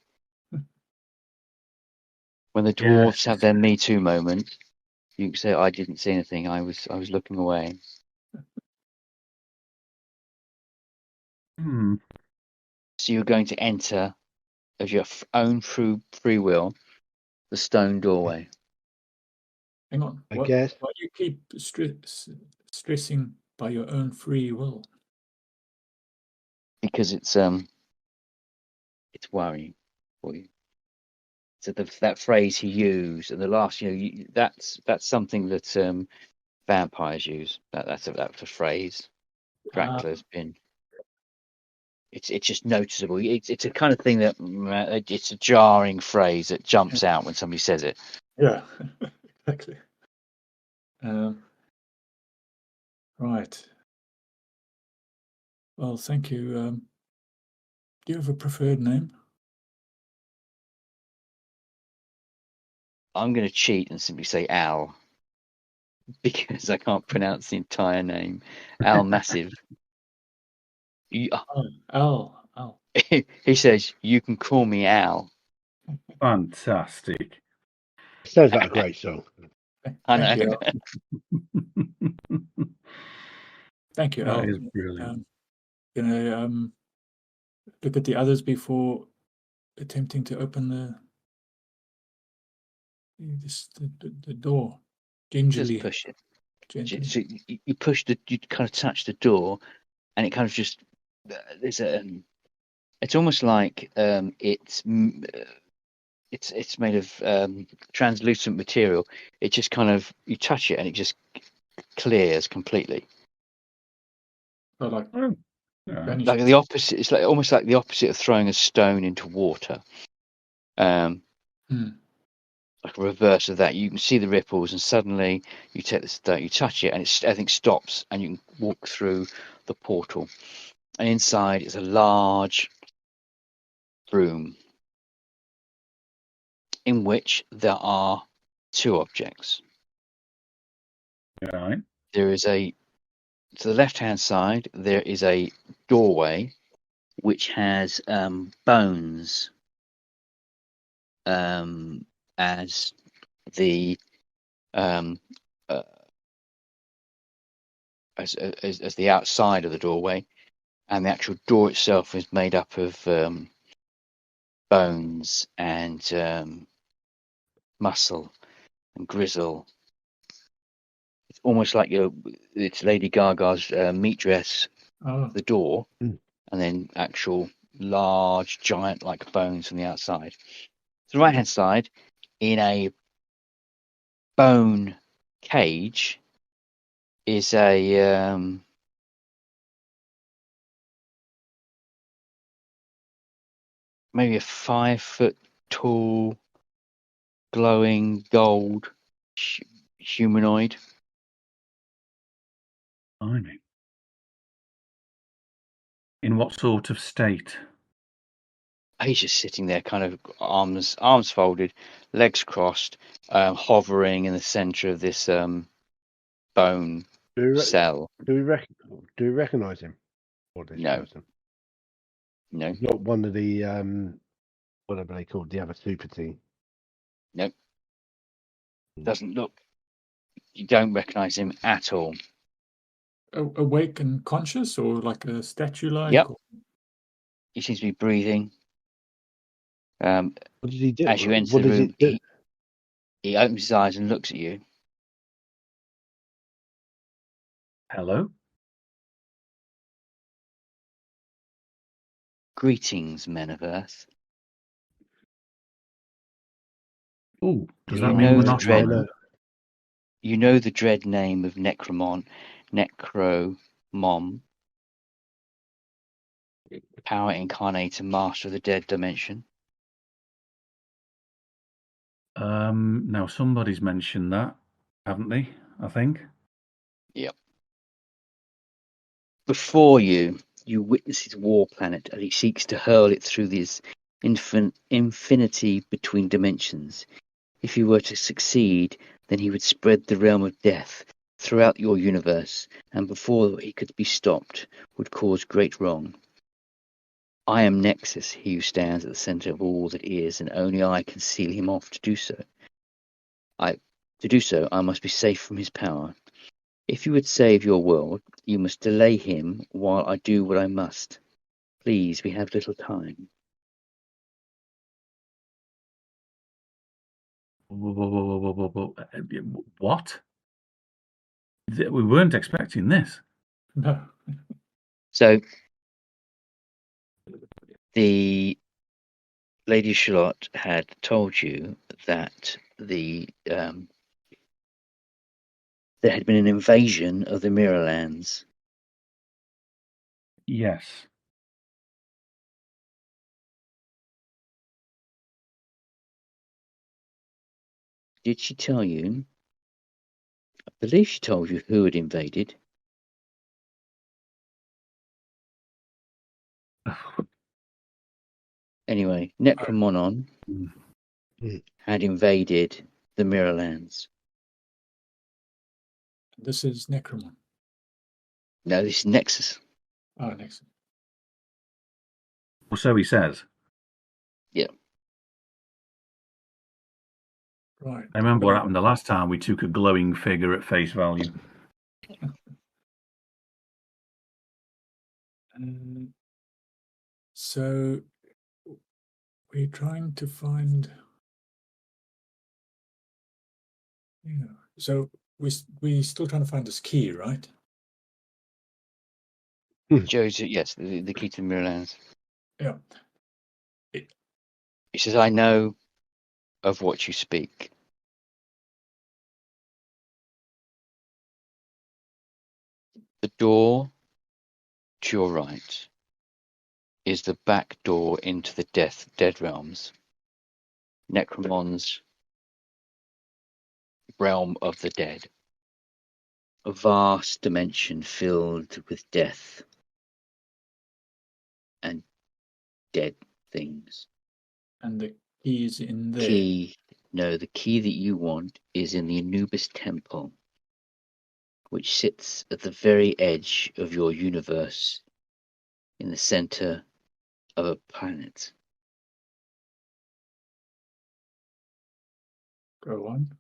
When the dwarves have their Me Too moment, you can say, "I didn't see anything. I was looking away." So you're going to enter, of your own free will, the stone doorway. Hang on. I guess. Why do you keep stressing by your own free will? Because it's worrying for you. So that phrase he used, and the last, that's something that vampires use. That's a phrase. Dracula's been. It's just noticeable. It's a kind of thing that it's a jarring phrase that jumps out when somebody says it. Yeah, exactly. Right. Well, thank you. Do you have a preferred name? I'm going to cheat and simply say Al, because I can't pronounce the entire name. Al Massive. Al. He says, "You can call me Al." Fantastic. Sounds like a great song. I Thank know. you. Thank you, That Al. is brilliant. Look at the others before attempting to open the door gingerly. Just push it. Gently. So you push you kind of touch the door, and it kind of just there's a. It's almost like it's made of translucent material. It just kind of you touch it and it just clears completely. So like Oh, yeah. vanishes. Like the opposite. It's like almost like the opposite of throwing a stone into water. Like a reverse of that. You can see the ripples, and suddenly you take this stone, you touch it, and everything stops, and you can walk through the portal. And inside is a large room in which there are two objects. Right. There is to the left-hand side, there is a doorway which has bones as the as the outside of the doorway, and the actual door itself is made up of bones and muscle and grizzle. It's almost like it's Lady Gaga's meat dress, the door, and then actual large, giant-like bones from the outside. To the right-hand side, in a bone cage, is a maybe a 5-foot tall, glowing gold humanoid. Blimey. In what sort of state? He's just sitting there, kind of arms folded, legs crossed, hovering in the center of this bone cell. Do we recognise him? Or this No. person? No, He's not one of the whatever they called the other super team. nope. Doesn't look. You don't recognize him at all. Awake and conscious, or like a statue-like? Yep. He seems to be breathing. What did he do? As you enter the room, he opens his eyes and looks at you. Hello? Greetings, men of Earth. Oh, does You that You mean know we're the not dread. on? You know the dread name of Necromom, power incarnate and master of the dead dimension. Now somebody's mentioned that, haven't they? I think. Yep. Before you witness his war planet as he seeks to hurl it through this infinity between dimensions. If he were to succeed, then he would spread the realm of death throughout your universe, and before he could be stopped, would cause great wrong. I am Nexus, he who stands at the center of all that is, and only I can seal him off to do so. To do so, I must be safe from his power. If you would save your world, you must delay him while I do what I must. Please, we have little time. What? We weren't expecting this. No. So, the Lady Shallott had told you that there had been an invasion of the Mirrorlands. Yes. Did she tell you? I believe she told you who had invaded. Anyway, Necromonon had invaded the Mirrorlands. This is Necromon. No, this is Nexus. Oh, Nexus. Well, so he says. Yeah. Right. I remember what happened the last time we took a glowing figure at face value. So we're trying to find. Yeah. So we still trying to find this key, right? Joe's, yes, the key to the Mirror Lands. Yeah. He says, I know of what you speak. The door to your right is the back door into the dead realms. Necromon's realm of the dead. A vast dimension filled with death and dead things. And the key is in there. The key that you want is in the Anubis Temple, which sits at the very edge of your universe, in the center of a planet. Go on.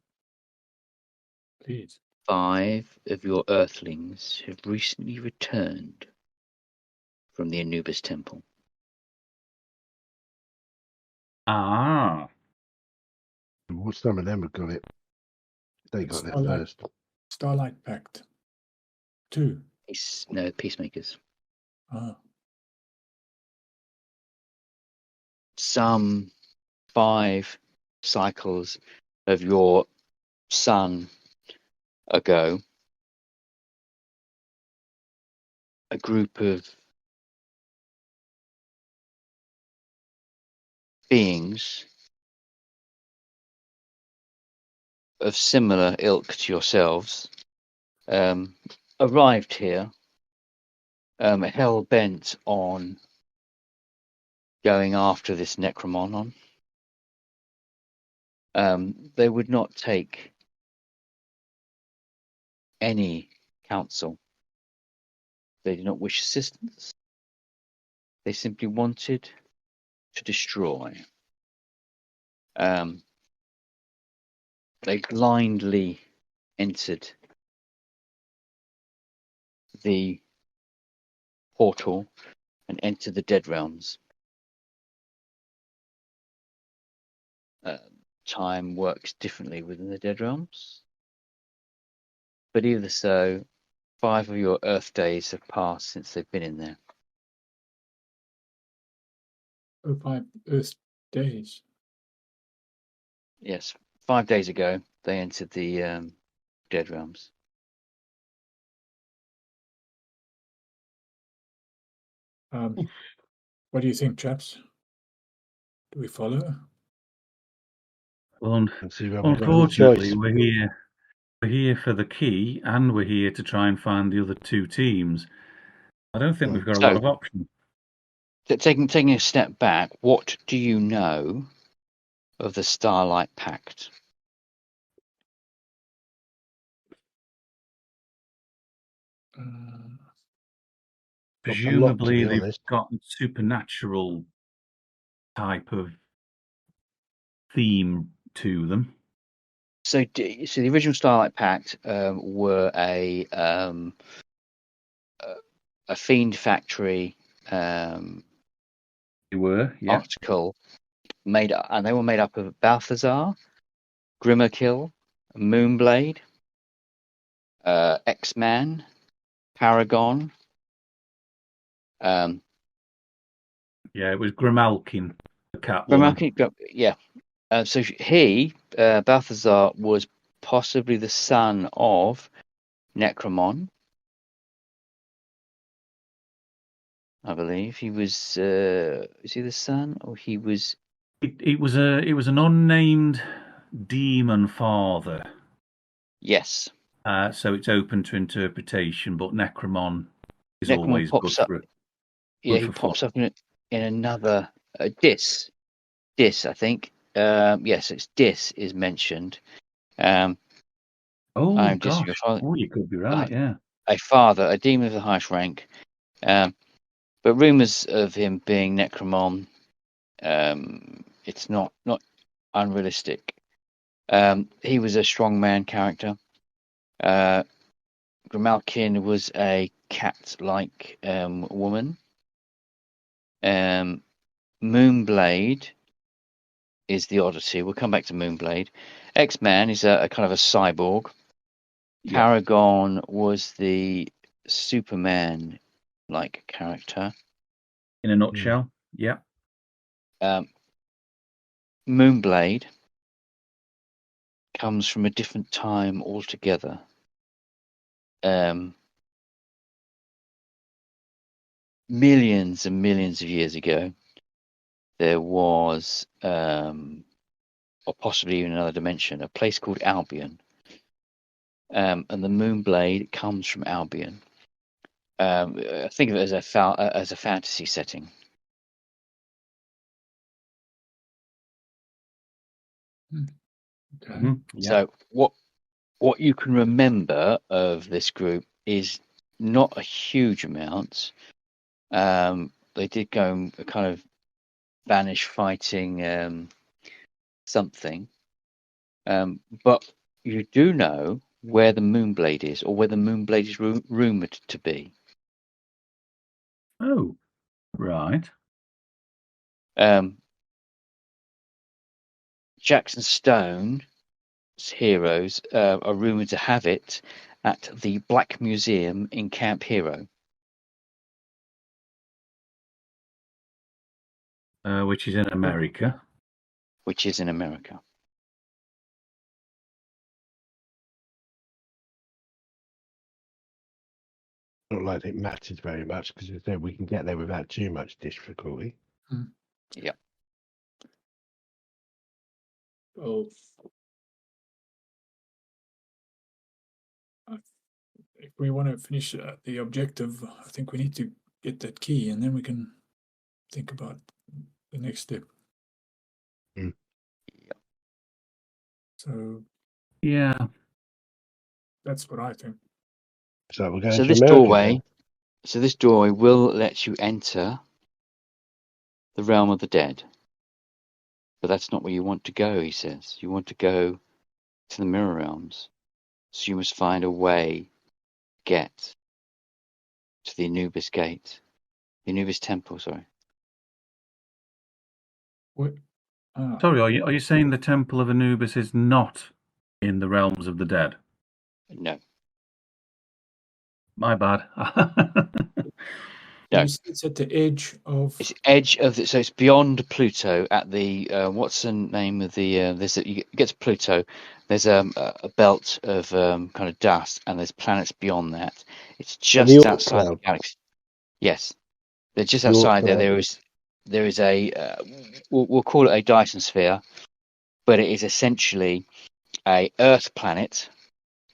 Please. 5 of your Earthlings have recently returned from the Anubis Temple. Ah. Well, some of them have got it. They got there first. Starlight Pact. 2. Peacemakers. Ah. Some 5 cycles of your sun ago, a group of beings of similar ilk to yourselves arrived here, hell bent on going after this Necromonon. They would not take any counsel. They did not wish assistance. They simply wanted to destroy. They blindly entered the portal and entered the Dead Realms. Time works differently within the Dead Realms. But either so, 5 of your Earth days have passed since they've been in there. 5 Earth days. Yes, 5 days ago they entered the Dead Realms. What do you think, chaps? Do we follow? And see whether we've got any Unfortunately, choice. we're here. We're here for the key, and we're here to try and find the other 2 teams. I don't think we've got a lot of options. Taking a step back, what do you know of the Starlight Pact? Presumably, they've honest. got a supernatural type of theme to them. So the original Starlight Pact were a fiend factory They were, yeah. article and they were made up of Balthazar, Grimmerkill, Moonblade, X-Man, Paragon. Yeah, it was Grimalkin, the Catwoman. Grimalkin, yeah. So Balthazar, was possibly the son of Necromon. I believe he was. Is he the son, or he was? It was an unnamed demon father. Yes. So it's open to interpretation, but Necromon is Necromon always pops good up. for. Yeah, he pops up in another Dis. Dis, I think. Yes, it's Dis is mentioned. Oh Dis, gosh! Oh, you could be right. Yeah. A father, a demon of the highest rank. But rumors of him being Necromon, it's not unrealistic. He was a strongman character. Grimalkin was a cat-like woman. Moonblade is the oddity. We'll come back to Moonblade. X-Man is a kind of a cyborg. Yeah. Paragon was the Superman-like character. In a nutshell, yeah. Moonblade comes from a different time altogether. Millions and millions of years ago, there was, or possibly even another dimension, a place called Albion. And the Moonblade comes from Albion. Think of it as a fantasy setting. Okay. Mhm, yeah. So what you can remember of this group is not a huge amount. They did go and kind of vanish fighting something, but you do know where the Moonblade is, or where the Moonblade is rumored to be. Oh, right. Jackson Stone's heroes are rumored to have it at the Black Museum in Camp Hero. Which is in America. Which is in America. Not like it matters very much because as I said, we can get there without too much difficulty. Yeah. Well, if we want to finish the objective, I think we need to get that key, and then we can think about the next step. Mm. So Yeah. that's what I think. So we're going So to this America doorway, then. so this doorway will let you enter the realm of the dead. But that's not where you want to go, he says. You want to go to the mirror realms. So you must find a way to get to the Anubis gate. The Anubis temple, sorry. What? Sorry, are you saying the Temple of Anubis is not in the realms of the dead? No. My bad. No. It's at the edge of. It's edge of the, so it's beyond Pluto at the what's the name of the there's a, you get to Pluto, there's a belt of kind of dust, and there's planets beyond that. It's And the just Oort outside the cloud. galaxy. Yes, they're just The Oort outside there. cloud. There is a we'll call it a Dyson sphere, but it is essentially a Earth planet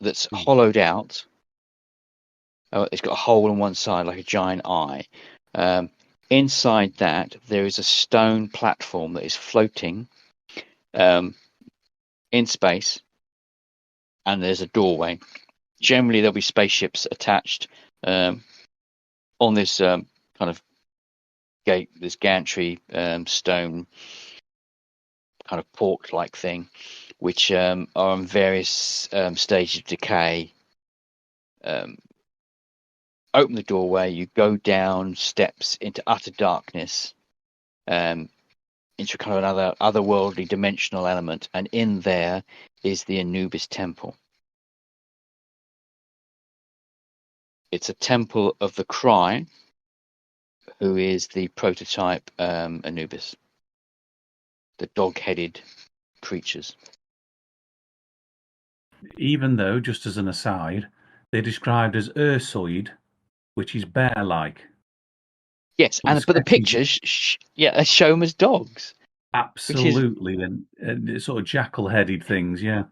that's hollowed out. It's got a hole on one side like a giant eye. Inside that, there is a stone platform that is floating in space, and there's a doorway. Generally, there'll be spaceships attached on this kind of gate, this gantry stone kind of porch-like thing, which are on various stages of decay. Open the doorway, you go down steps into utter darkness, into kind of another otherworldly dimensional element, and in there is the Anubis temple. It's a temple of the Cry, who is the prototype Anubis, the dog-headed creatures. Even though, just as an aside, they're described as ursoid, which is bear-like. Yes, But but the pictures, they show them as dogs. Absolutely, and sort of jackal-headed things, yeah.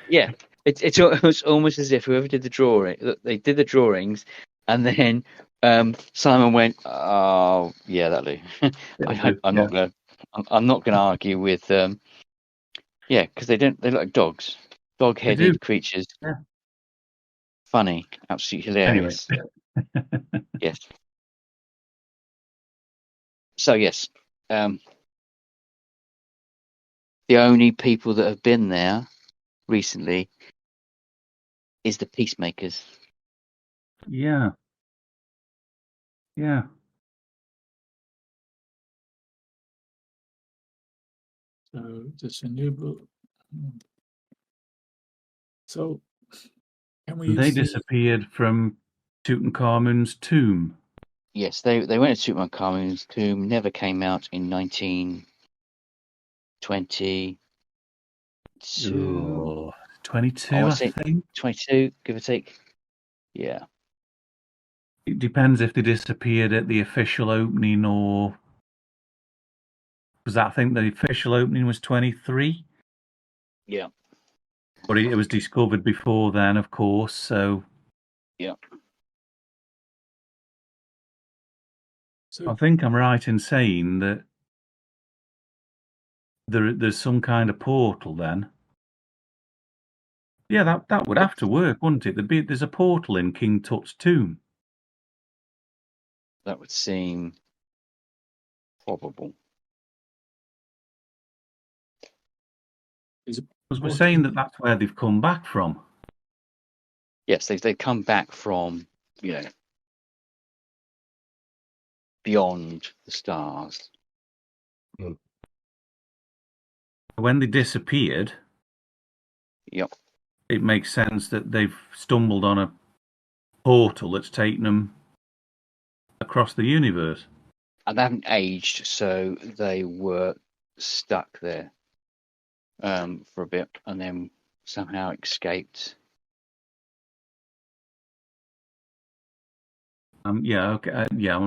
Yeah, it's almost as if whoever did the drawing, they did the drawings, and then Simon went, "Oh, yeah, that'll do." I'm not gonna argue with yeah, because they look like dogs, They dog-headed do. creatures. Yeah. Funny, absolutely Anyway. hilarious. Yes. So yes, the only people that have been there recently is the peacemakers. Yeah. Yeah. So this renewable. So can we They see? disappeared from Tutankhamun's tomb. Yes, they went to Tutankhamun's tomb, never came out in 1922. Oh, I 22, want I to say think. 22, give or take. Yeah. It depends if they disappeared at the official opening or... Because I think the official opening was 23. Yeah. But it was discovered before then, of course, so... Yeah. So I think I'm right in saying that there's some kind of portal then. Yeah, that would have to work, wouldn't it? There's a portal in King Tut's tomb. That would seem probable. is it Because we're possible? saying that that's where they've come back from. Yes, they come back from, beyond the stars. When they disappeared, Yep. it makes sense that they've stumbled on a portal that's taken them across the universe. And they haven't aged, so they were stuck there for a bit and then somehow escaped. Yeah, okay, yeah.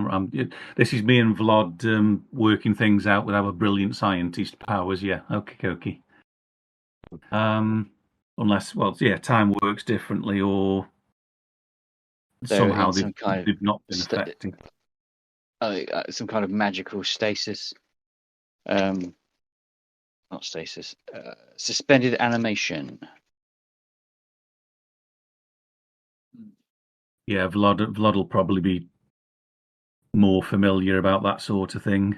This is me and Vlad working things out with our brilliant scientist powers. Yeah, okay. Unless, well, yeah, time works differently, or They're somehow in some kind they've not been of affected. some kind of magical stasis. Not stasis. Suspended animation. Yeah, Vlad will probably be more familiar about that sort of thing.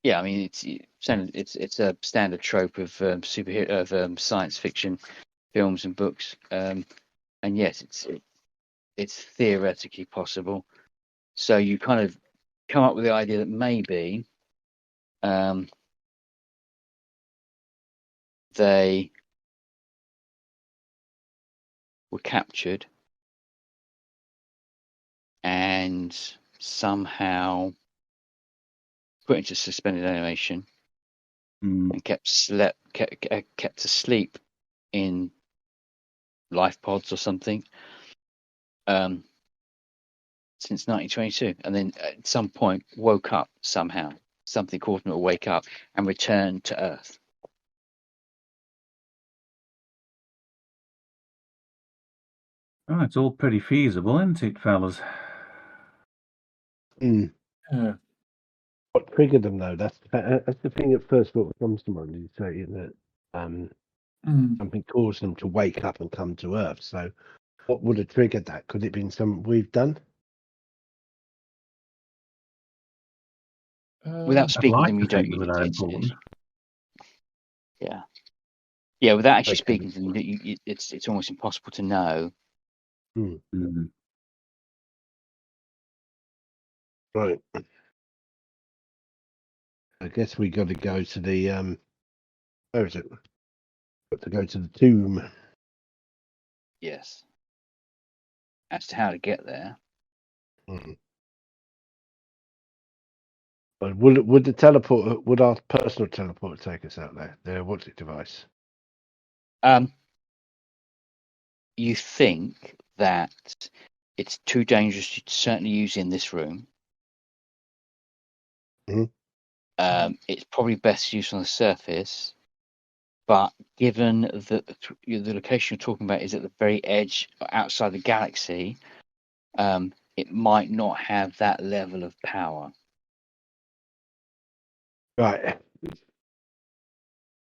Yeah, I mean it's a standard trope of superhero of science fiction films and books. And yes, it's theoretically possible. So you kind of come up with the idea that maybe they were captured and somehow put into suspended animation and kept asleep in life pods or something since 1922, and then at some point woke up somehow. Something caused them to wake up and return to Earth. Oh, it's all pretty feasible, isn't it, fellas? Mm. Yeah. What triggered them though? That's the thing at first. What comes to mind is saying that something caused them to wake up and come to Earth. So, what would have triggered that? Could it have been something we've done? Without I'd speaking to like them, to you don't. think they were that important. Yeah. Without actually Okay. speaking to them, it's almost impossible to know. Mm. Right. I guess we got to go to the where is it? Got to go to the tomb. Yes. As to how to get there. But would the teleport? Would our personal teleport take us out there? The what's it device? You think that it's too dangerous to certainly use in this room. Mhm. It's probably best used on the surface, but given that the location you're talking about is at the very edge outside the galaxy, it might not have that level of power. Right.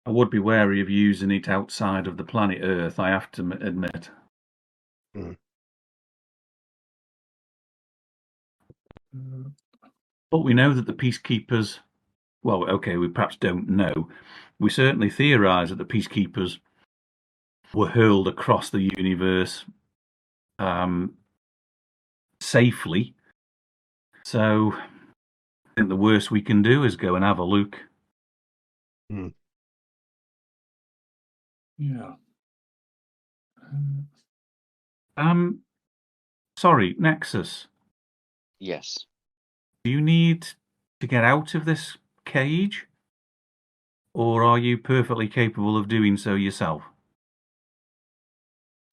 I would be wary of using it outside of the planet Earth, I have to admit. But we know that the peacekeepers, well, okay, we perhaps don't know. We certainly theorise that the peacekeepers were hurled across the universe safely. So I think the worst we can do is go and have a look. Yeah. Sorry, Nexus. Yes. Do you need to get out of this cage? Or are you perfectly capable of doing so yourself?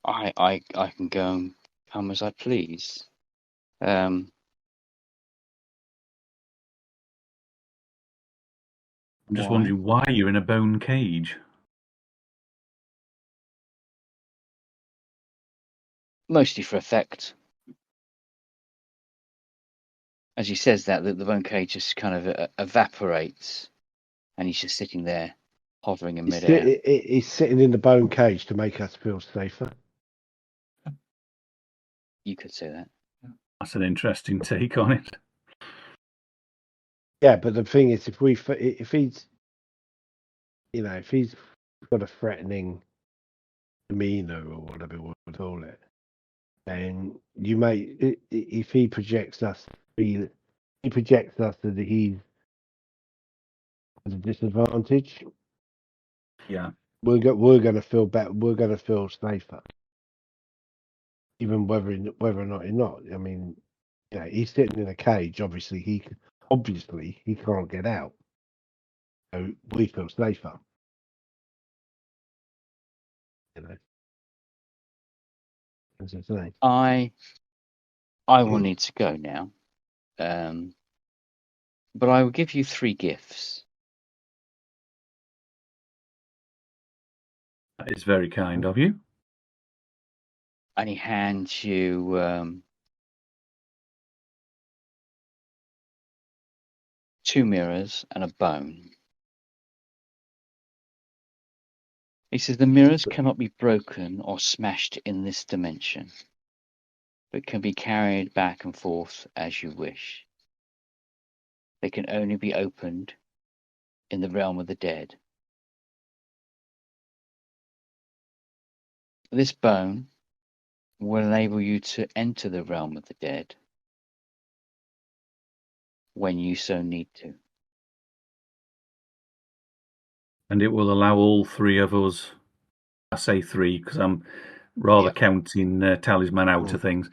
I can go and come as I please. I'm just Why? wondering why you're in a bone cage. Mostly for effect. As he says that, the bone cage just kind of evaporates, and he's just sitting there, hovering in midair. He's sitting in the bone cage to make us feel safer. You could say that. That's an interesting take on it. Yeah, but the thing is, if he's, you know, if he's got a threatening demeanor or whatever we would call it, then you may, if he projects us, he projects us that he's at a disadvantage. Yeah. We're going to feel better. We're going to feel safer, even whether or not he's not. I mean, yeah, he's sitting in a cage. Obviously, he can't get out. So we feel safer. You know, as I say. I will need to go now. But I will give you 3 gifts. That is very kind of you. And he hands you 2 mirrors and a bone. He says the mirrors cannot be broken or smashed in this dimension, but can be carried back and forth as you wish. They can only be opened in the realm of the dead. This bone will enable you to enter the realm of the dead when you so need to. And it will allow all 3 of us, I say 3 because I'm rather counting Talisman out of things.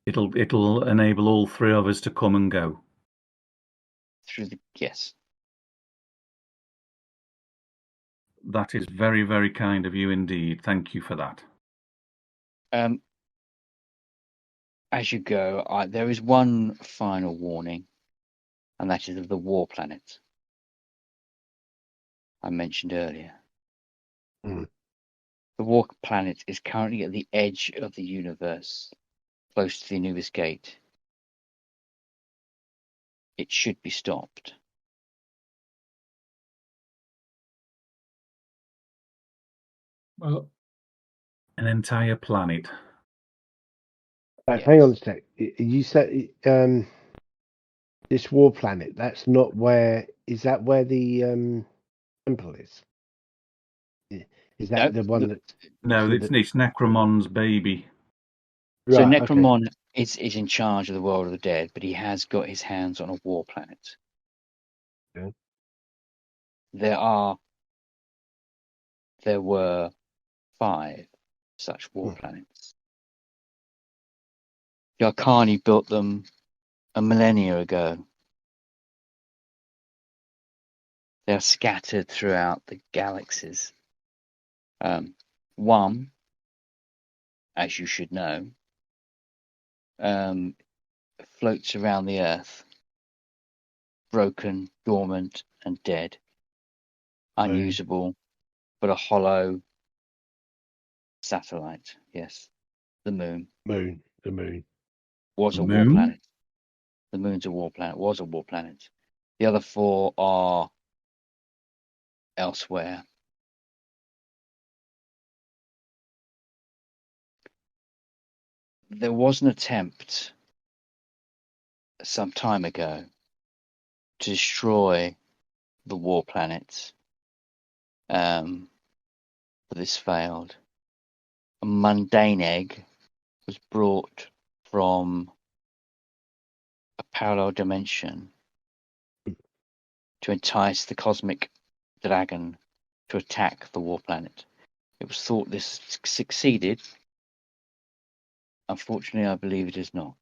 It'll enable all 3 of us to come and go. Yes. That is very, very kind of you indeed. Thank you for that. As you go, there is one final warning, and that is of the war planet I mentioned earlier. The war planet is currently at the edge of the universe, close to the Anubis Gate. It should be stopped. Well, An entire planet. Yes. Hang on a sec. You said this war planet. That's not where. Is that where the temple is? Is that the one that? No, it's Necromon's baby. So Right, Necromon is in charge of the world of the dead, but he has got his hands on a war planet. Okay. There were 5 such war planets. The Arcani built them a millennia ago. They are scattered throughout the galaxies. One, as you should know, floats around the Earth, broken, dormant, and dead, unusable, but a hollow satellite. Yes, the moon. The moon. Was a war planet. The moon's a war planet. Was a war planet. The other 4 are elsewhere. There was an attempt some time ago to destroy the war planets but this failed. A mundane egg was brought from a parallel dimension to entice the cosmic dragon to attack the war planet. It was thought this succeeded. Unfortunately, I believe it is not.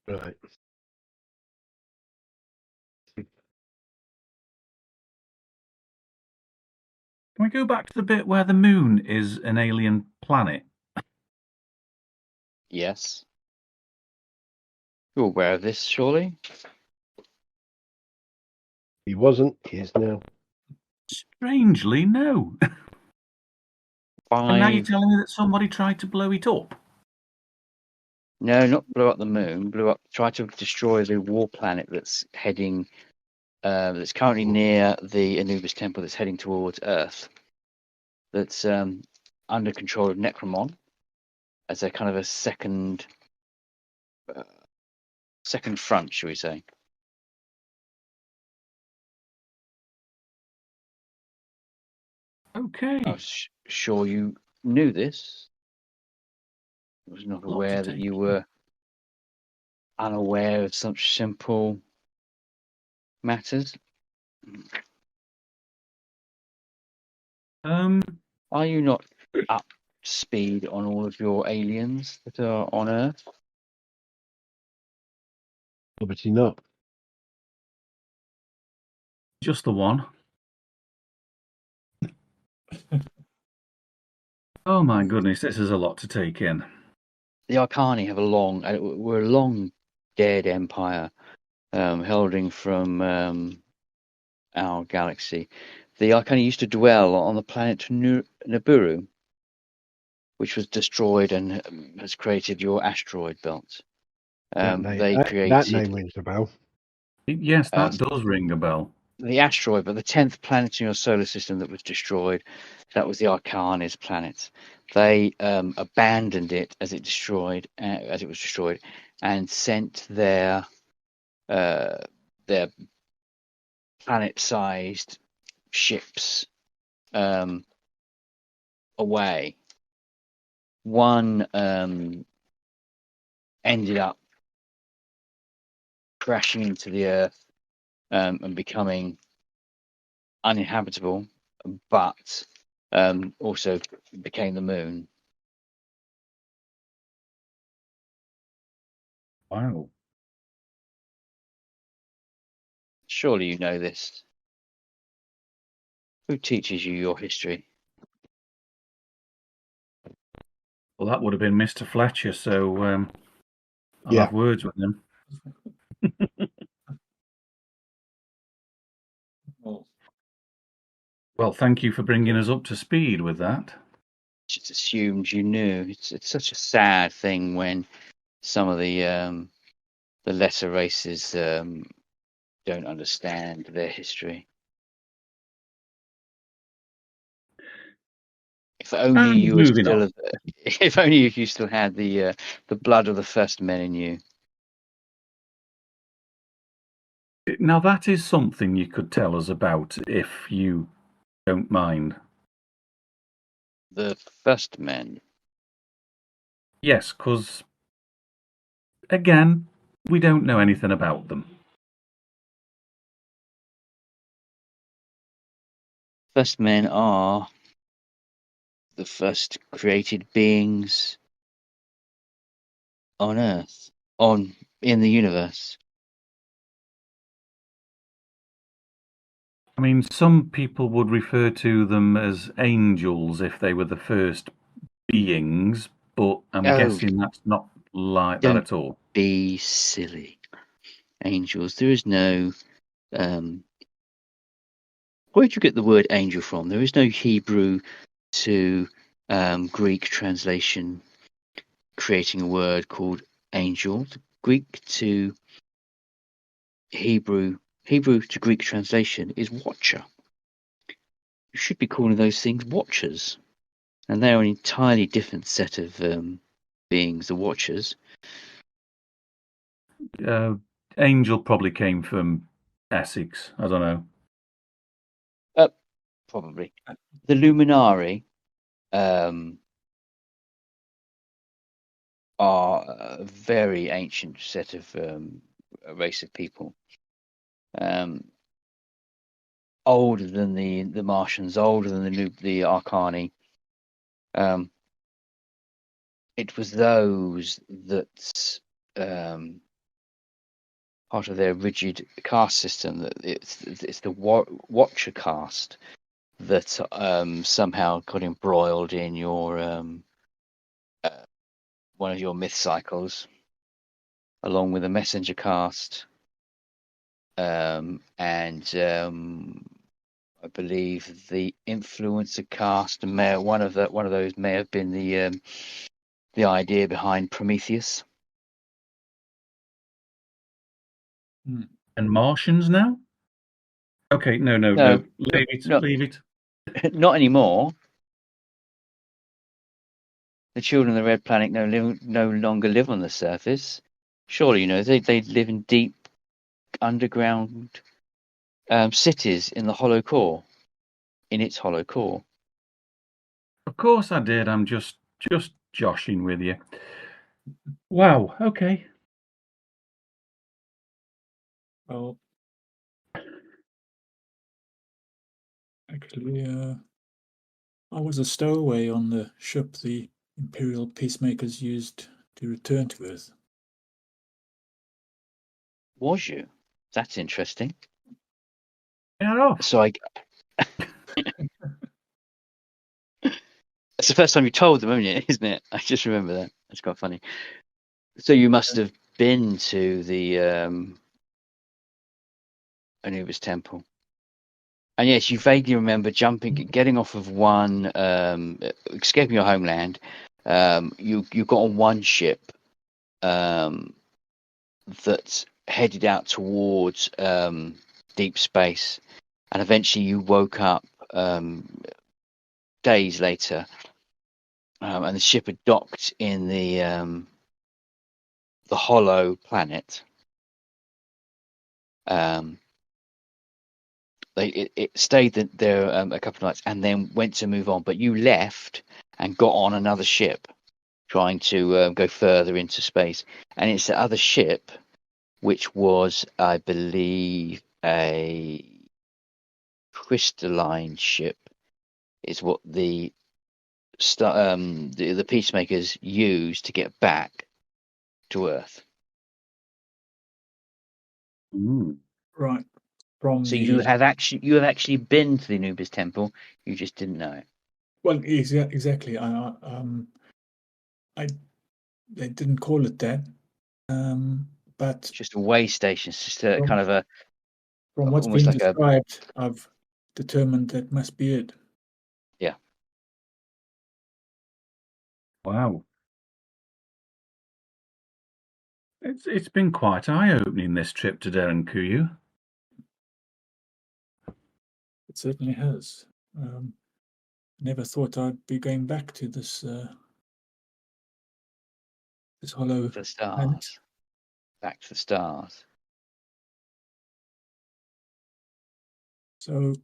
Right. Can we go back to the bit where the moon is an alien planet? Yes. You're aware of this, surely? He wasn't. He is now. Strangely, no. And now you're telling me that somebody tried to blow it up? No, not blew up the moon. Tried to destroy the war planet that's heading. That's currently near the Anubis temple. That's heading towards Earth. That's under control of Necromon as a kind of a second front, shall we say? Okay. I was sure you knew this. I was not Lot to aware that take you in. were unaware of such simple matters. Are you not up to speed on all of your aliens that are on Earth? Obviously not. Just the one. Oh my goodness, this is a lot to take in. The Arcani have we're a long dead empire, heralding from our galaxy. The Arcani used to dwell on the planet Nibiru, which was destroyed and has created your asteroid belt. That name rings a bell. Yes, that does ring a bell. The asteroid, but the 10th planet in your solar system that was destroyed, that was the Arcani's planet. They abandoned it as it was destroyed, and sent their planet-sized ships away. One ended up crashing into the Earth and becoming uninhabitable, but also became the moon. Wow. Surely you know this. Who teaches you your history? Well, that would have been Mr. Fletcher, so I'll Yeah. have words with him. Well, thank you for bringing us up to speed with that. Just assumed you knew. It's such a sad thing when some of the lesser races don't understand their history. If only And you were moving still, on. if only you still had the blood of the first men in you. Now, that is something you could tell us about, if you don't mind. The first men. Yes, because, again, we don't know anything about them. First men are the first created beings on Earth, in the universe. I mean, some people would refer to them as angels if they were the first beings, but I'm guessing that's not like that at all. Be silly. Angels. There is no. Where'd you get the word angel from? There is no Hebrew to Greek translation creating a word called angel. The Greek to Hebrew to Greek translation is watcher. You should be calling those things watchers. And they're an entirely different set of beings, the watchers. Angel probably came from Essex. I don't know. Probably. The Luminari are a very ancient set of a race of people. Older than the Martians, older than the Arcani. It was those that part of their rigid caste system, that it's the Watcher caste that somehow got embroiled in your one of your myth cycles, along with the Messenger caste, and I believe the Influencer caste. One of those may have been the idea behind Prometheus. And Martians now? Okay, no. Leave it. Not anymore. The children of the Red Planet no longer live on the surface. Surely, they live in deep underground cities in the hollow core. In its hollow core. Of course I did. I'm just joshing with you. Wow. Okay. Well, actually, I was a stowaway on the ship the Imperial peacemakers used to return to Earth. Was you? That's interesting. Yeah. So it's the first time you told them, isn't it? I just remember that. That's quite funny. So you must have been to the Anubis temple. And yes, you vaguely remember getting off of one, escaping your homeland. You got on one ship that headed out towards deep space, and eventually you woke up days later, and the ship had docked in the hollow planet. It stayed there a couple of nights and then went to move on, but you left and got on another ship trying to go further into space, and it's the other ship which was, I believe, a crystalline ship, is what the peacemakers used to get back to Earth. Right. So you have actually been to the Anubis temple. You just didn't know it. Well, exactly. They didn't call it that, but It's just a way station. It's just a kind of a from what's almost been like described, I've determined that must be it. Yeah. Wow. It's been quite eye-opening, this trip to Derinkuyu. It certainly has. Never thought I'd be going back to this hollow the stars. planet. Back to the stars. So,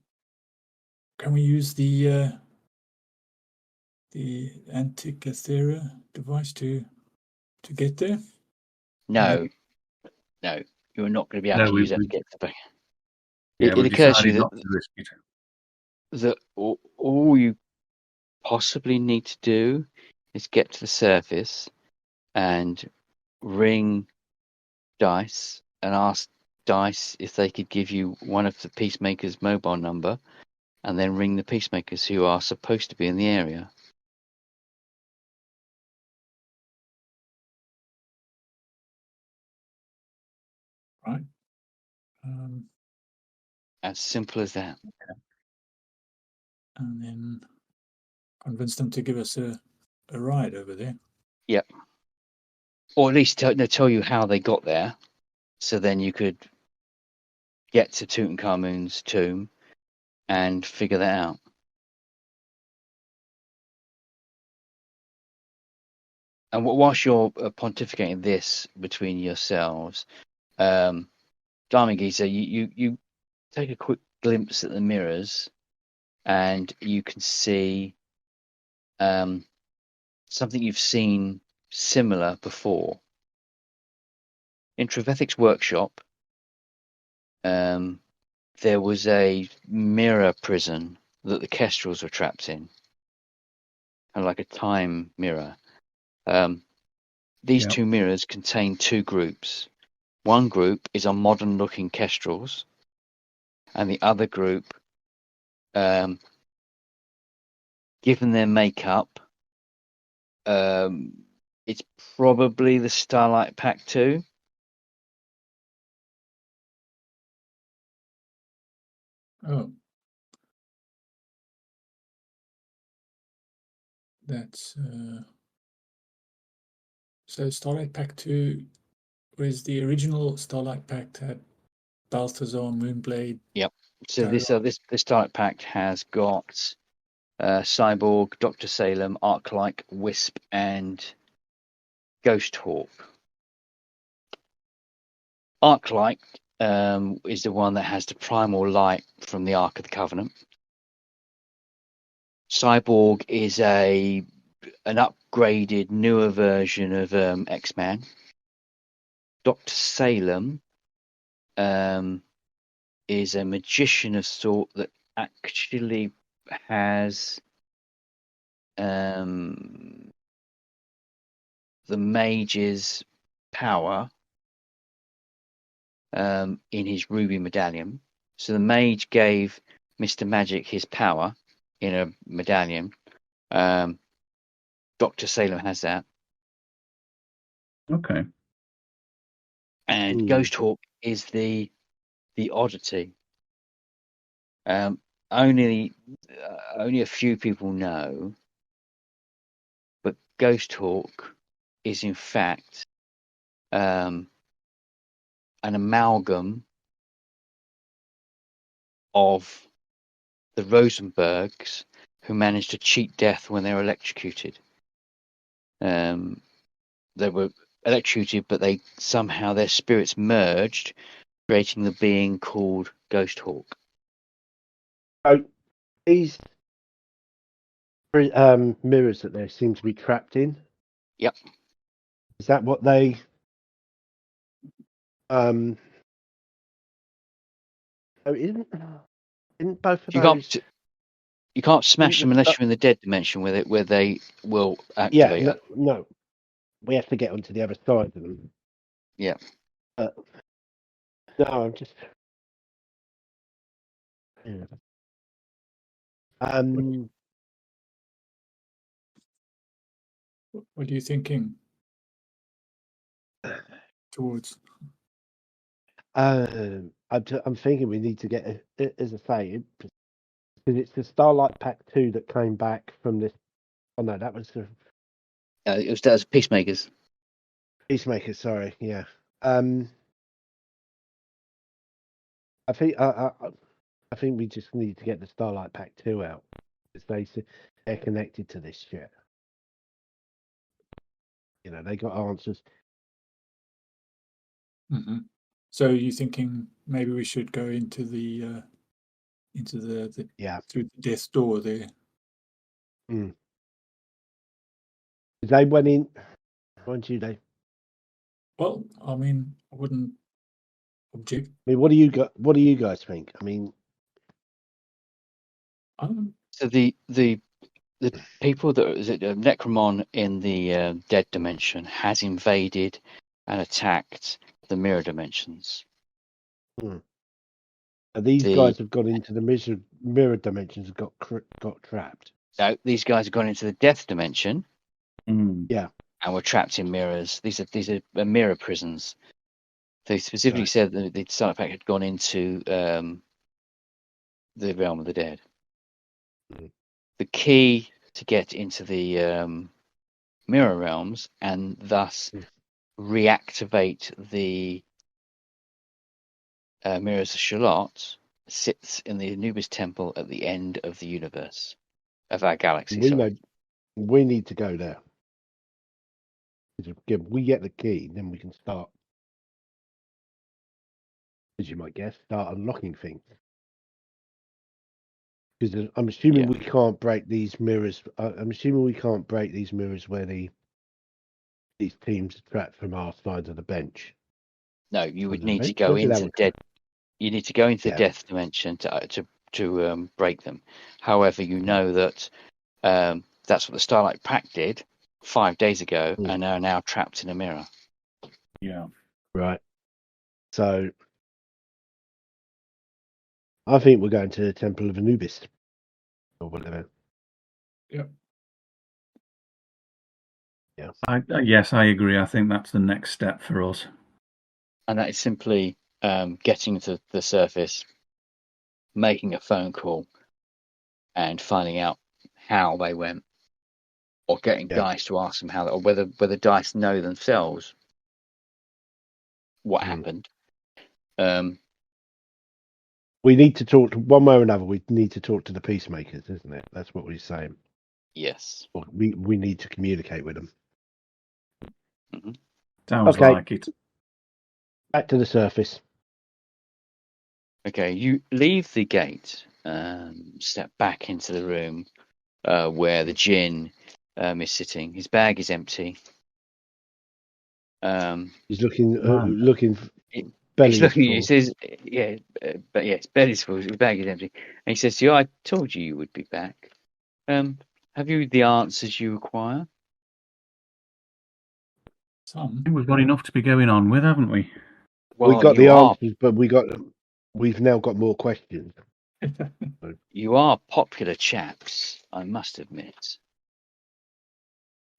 can we use the Antikythera device to get there? No, you're not going to be able to use that to get to the back. Yeah, It occurs to you not to risk it. that all you possibly need to do is get to the surface and ring Dice and ask Dice if they could give you one of the peacemakers' mobile number, and then ring the peacemakers who are supposed to be in the area. Right. As simple as that. And then convince them to give us a ride over there. Yep. Or at least tell you how they got there, so then you could get to Tutankhamun's tomb and figure that out. And whilst you're pontificating this between yourselves, Diamond Geezer, you take a quick glimpse at the mirrors and you can see something you've seen similar before. In Trevethic's workshop, there was a mirror prison that the Kestrels were trapped in, and like a time mirror. These Yeah. two mirrors contain two groups. One group is on modern-looking Kestrels, and the other group, given their makeup, it's probably the Starlight Pact 2. Oh, that's so Starlight Pact 2 was the original Starlight Pact had Balthazar, Moonblade. Yep. So Dialogue. this Starlight Pact has got Cyborg, Dr. Salem, Arclight, Wisp, and Ghost Hawk. Arclight is the one that has the primal light from the Ark of the Covenant. Cyborg is an upgraded, newer version of X-Man. Dr. Salem is a magician of sort that actually has the mage's power in his ruby medallion. So the mage gave Mr. Magic his power in a medallion. Dr. Salem has that. Okay. And Ghost Hawk is the oddity. Only a few people know, but Ghost Hawk is in fact an amalgam of the Rosenbergs who managed to cheat death when they were electrocuted. They were electrocuted, but they somehow their spirits merged, creating the being called Ghost Hawk. So these mirrors that they seem to be trapped in. Yep. Is that what they? Oh, isn't both of those? You can't smash them unless stuff- you're in the dead dimension where they will Yeah, activate. no, we have to get onto the other side of them. Yeah. No, I'm just. Yeah. What are you thinking towards? I'm thinking we need to get, as I say, because it's the Starlight Pact 2 that came back from this. Oh no, that was the That was Peacemakers. Peacemaker. Sorry, yeah. I think I think we just need to get the Starlight Pact 2 out because they're connected to this shit. You know, they got answers. Mm-hmm. So you're thinking maybe we should go into the Yeah. through the death door there. They went in. Weren't you, Dave? Well, I mean, I wouldn't object. I mean, what do you guys think? I mean, So the people Necromon in the dead dimension has invaded and attacked the mirror dimensions. these guys have gone into the mirror dimensions and got trapped. No, these guys have gone into the death dimension. Yeah. And were trapped in mirrors. These are mirror prisons. They specifically said that the Starlight Pact had gone into the realm of the dead. The key to get into the mirror realms and thus reactivate the mirrors of Shallott sits in the Anubis Temple at the end of the universe, of our galaxy. We need to go there. If we get the key, then we can start, as you might guess, start unlocking things. Because I'm assuming Yeah. we can't break these mirrors. I'm assuming we can't break these mirrors where these teams are trapped from our side of the bench. No, you would The need to bench? go Where did that into the one dead. You need to go into the Yeah. death dimension to break them. However, you know that that's what the Starlight Pact did 5 days ago, Mm. and are now trapped in a mirror. Yeah. Right. So I think we're going to the Temple of Anubis or whatever. Yep. Yeah. Yes, I agree. I think that's the next step for us. And that is simply getting to the surface, making a phone call, and finding out how they went, or getting Yeah. Dice to ask them how, or whether Dice know themselves what Mm. happened. We need to talk to one way or another. We need to talk to the peacemakers, isn't it? That's what we're saying. Yes. Well, we need to communicate with them. Mm-hmm. Sounds Okay. like it. Back to the surface. Okay, you leave the gate, step back into the room where the djinn is sitting. His bag is empty. He's looking, Man. belly He's is looking at you. He full. says, "Yeah, but yes, belly's full. His bag is empty." And he says to you, "I told you you would be back. Have you the answers you require?" Some. We've got enough to be going on with, haven't we? We Well, got the answers, but we've now got more questions. you are popular chaps, I must admit.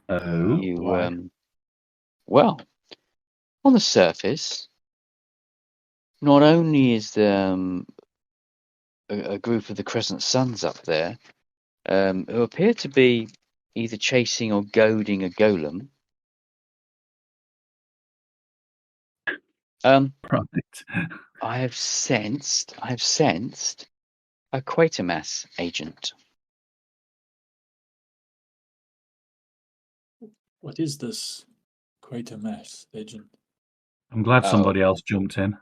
Oh, You Why? well, on the surface, not only is there a group of the Crescent Suns up there who appear to be either chasing or goading a golem. right. I have sensed a Quatermass agent. What is this Quatermass agent? I'm glad Oh, somebody else jumped in.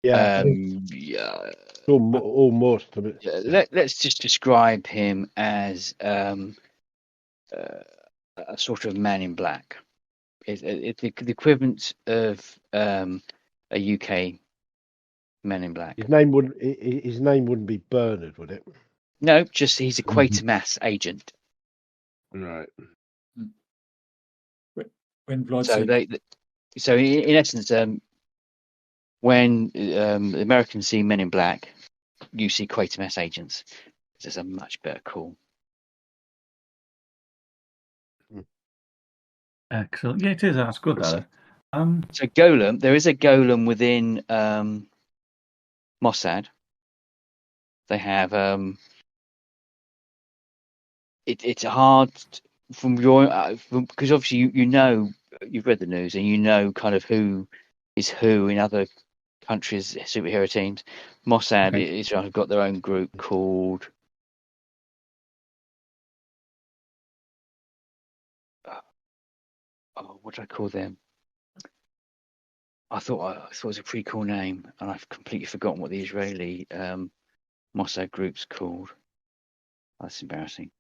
Yeah, yeah. almost. Let's just describe him as a sort of man in black. It's the equivalent of a UK man in black. His name wouldn't be Bernard, would it? No, just he's a Quatermass agent. Right. When Vlad So said, so in essence, when the Americans see Men in Black, you see Quatermass agents. It's a much better call. Excellent. Yeah, it is. That's good, that. So Golem, there is a Golem within Mossad. They have it's hard from your because obviously you know you've read the news and you know kind of who is who in other countries' superhero teams. Mossad Okay. Israel have got their own group called what do I call them? I thought it was a pretty cool name, and I've completely forgotten what the Israeli Mossad group's called. That's embarrassing.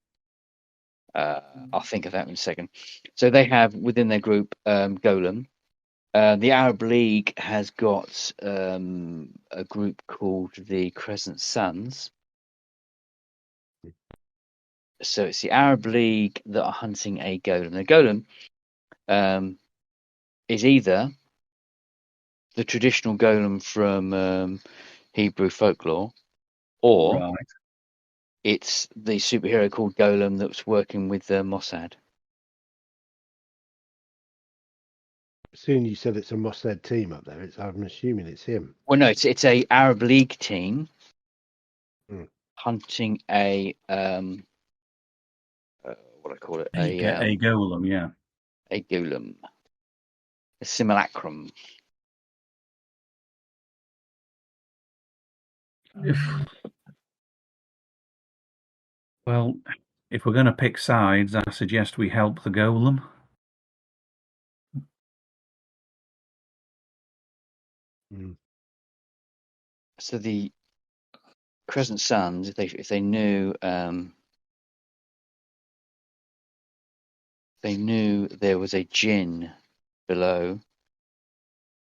I'll think of that in a second. So they have within their group Golem. The Arab League has got a group called the Crescent Suns. So it's the Arab League that are hunting a Golem. The Golem is either the traditional Golem from Hebrew folklore, or Right. it's the superhero called Golem that's working with Mossad. Soon you said it's a Mossad team up there. I'm assuming it's him. Well, no, it's a Arab League team Mm. hunting a what do I call it? A golem, yeah. A Golem, a simulacrum. Well, if we're going to pick sides, I suggest we help the golem. Mm. So the crescent suns, if they knew there was a djinn below,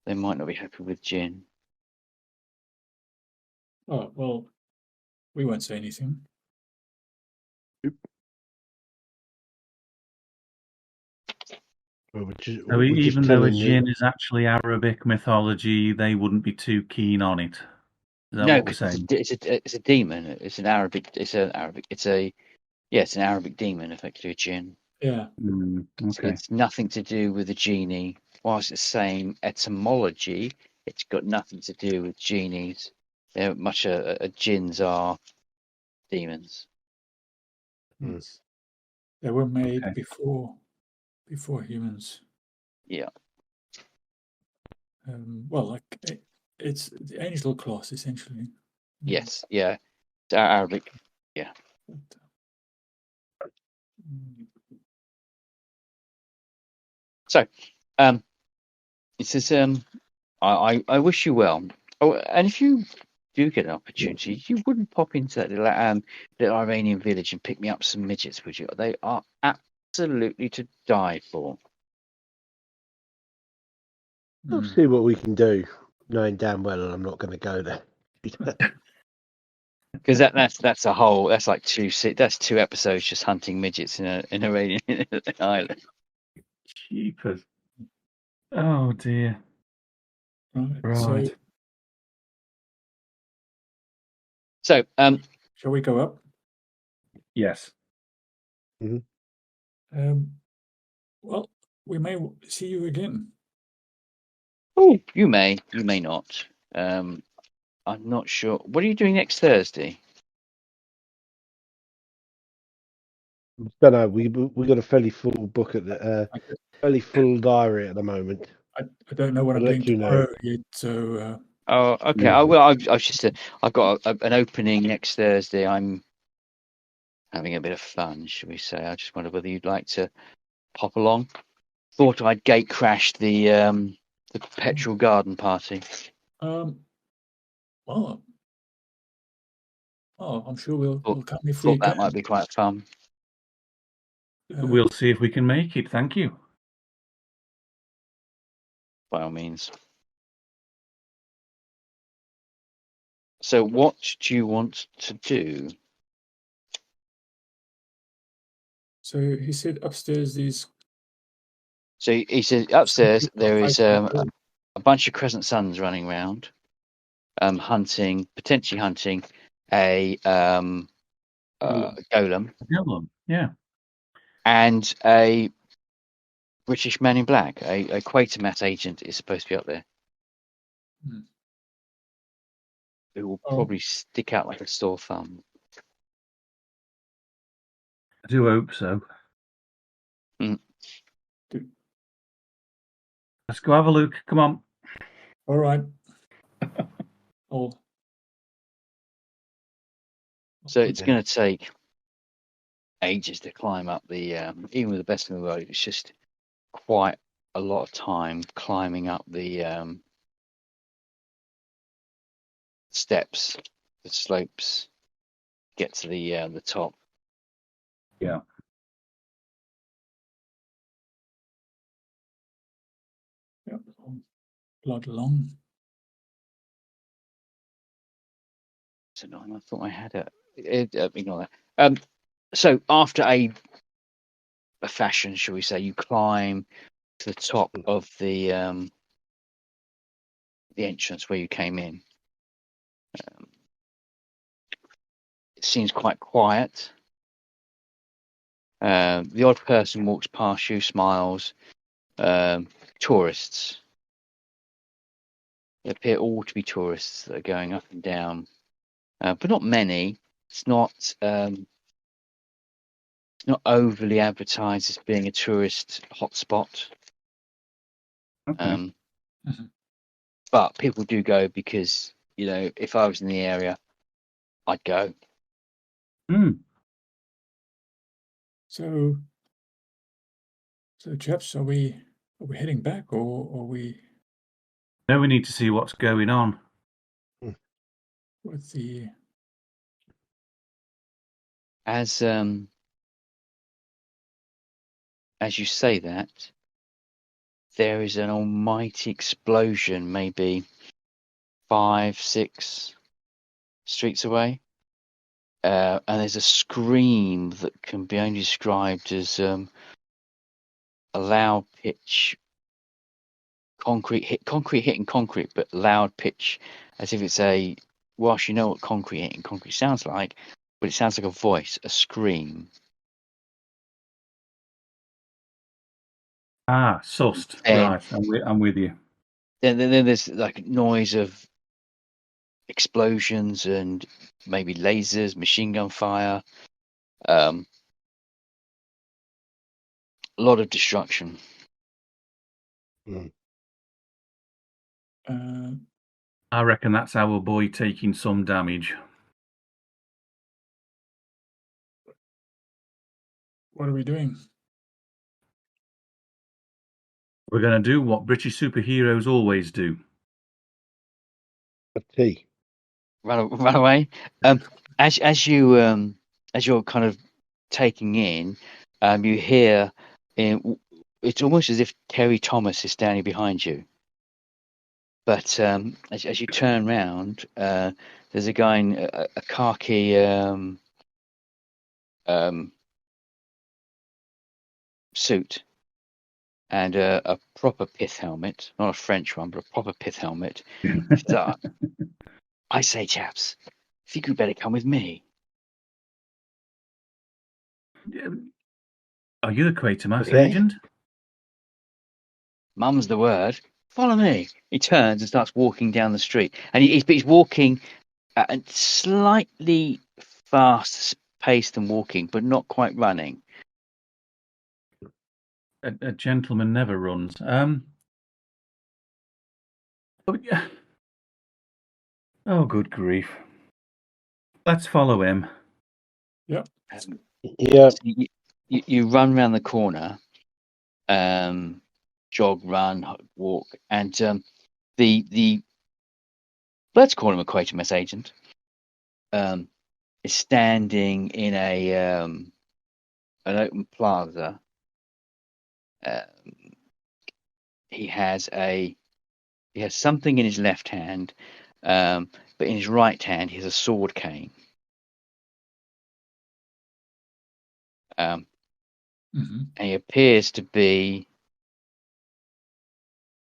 they might not be happy with djinn. Oh, well, we won't say anything. Well, So we're just even though a telling jinn you. is actually Arabic mythology, they wouldn't be too keen on it. Is that No, what we're because saying? it's a demon. It's an Arabic. It's an Arabic demon, effectively a jinn. Yeah. Okay. It's nothing to do with the genie. Whilst it's the same etymology, it's got nothing to do with genies. They're much jinns are demons. Yes. They were made Okay. before humans. Yeah. Well, like it's the angel class essentially. Yes. Yeah. It's Arabic. Yeah. But, So, it says, I wish you well. Oh, and if you do get an opportunity, you wouldn't pop into that little Iranian village and pick me up some midgets, would you? They are absolutely to die for. We'll see what we can do, knowing damn well I'm not going to go there. Because that's a whole that's like that's 2 episodes just hunting midgets in an Iranian island. Jeepers. Oh dear. right. So, Shall we go up? Yes. Well, we may see you again. oh, you may not. I'm not sure. What are you doing next Thursday? Don't know. We got a fairly full book at the fairly full diary at the moment. I don't know what I'll I'm let doing you know. tomorrow yet, so Oh, okay. Yeah. I was just I've got an opening next Thursday. I'm having a bit of fun, shall we say? I just wonder whether you'd like to pop along. Thought I'd gate crash the petrol garden party. well, I'm sure we'll come if we Thought that can. might be quite fun. We'll see if we can make it. Thank you. By all means. So, what do you want to do? So he said upstairs these. So he says upstairs people there is fighting. a bunch of crescent suns running around, potentially hunting a golem, Yeah. and a British Man in Black, a Quatermass agent is supposed to be up there. Who will probably stick out like a sore thumb. I do hope so. Let's go have a look. Come on. All right. So it's going to take ages to climb up the. Even with the best in the world, it's just quite a lot of time climbing up the steps, the slopes, get to the top. Yeah. Yeah. Blood long. So I thought I had ignore that. So after a fashion, shall we say, you climb to the top of the entrance where you came in. It seems quite quiet. The odd person walks past you, smiles. Tourists. They appear all to be tourists that are going up and down, but not many. It's not overly advertised as being a tourist hotspot. Okay. But people do go because, if I was in the area, I'd go. So chaps, are we heading back or are we? No, we need to see what's going on. With the as you say that, there is an almighty explosion, maybe 5, 6 streets away, and there's a scream that can be only described as a loud pitch, concrete hitting concrete, but loud pitch, as if it's a. Whilst you know what concrete hitting concrete sounds like, but it sounds like a voice, a scream. Ah, sussed. And Right, I'm with you. then there's like noise of explosions and maybe lasers, machine gun fire, a lot of destruction. I reckon that's our boy taking some damage. What are we doing? We're going to do what British superheroes always do. A tea. Run away. As you're kind of taking in, you hear it's almost as if Terry Thomas is standing behind you. But as you turn round, there's a guy in a khaki suit and a proper pith helmet, not a French one, but a proper pith helmet. So, I say, chaps, I think you'd better come with me. Are you the Quatermass Okay. agent? Mum's the word. Follow me. He turns and starts walking down the street, and he's walking at a slightly fast pace than walking, but not quite running. A gentleman never runs. Oh, good grief. Let's follow him. Yeah. Yeah. So you run around the corner, jog, run, walk, and the let's call him a Quatermass agent. Is standing in an open plaza. He has something in his left hand, but in his right hand he has a sword cane. And he appears to be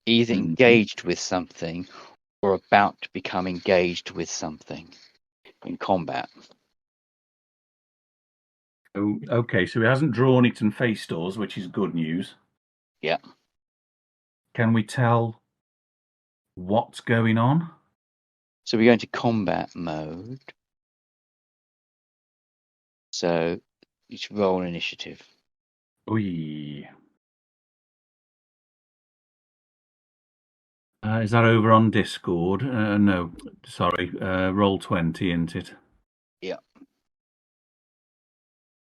either engaged with something or about to become engaged with something in combat. Oh, okay, so he hasn't drawn it and faced us, which is good news. Yeah. Can we tell what's going on? So we're going to combat mode. So you should roll an initiative. Oy. Is that over on Discord? No, sorry. Roll20, isn't it? Yeah.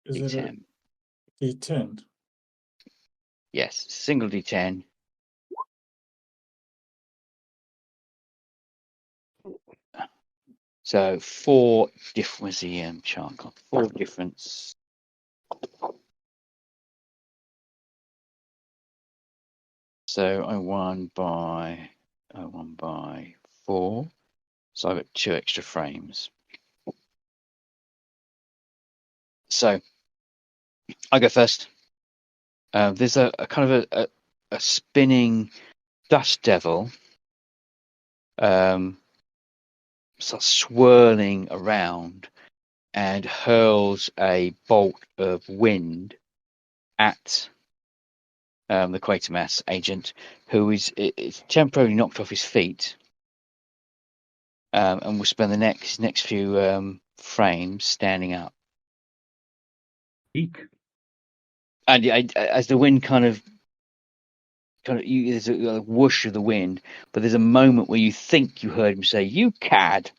Is D10. it a D10? Yes, single D10. So 4 different. Where's the chart gone? 4 different. So I won by 4. So I've got 2 extra frames. So I go first. There's a kind of a spinning dust devil. Starts swirling around and hurls a bolt of wind at the Quatermass agent, who is temporarily knocked off his feet, and will spend the next few frames standing up. Eek. And as the wind there's a whoosh of the wind, but there's a moment where you think you heard him say, "You cad."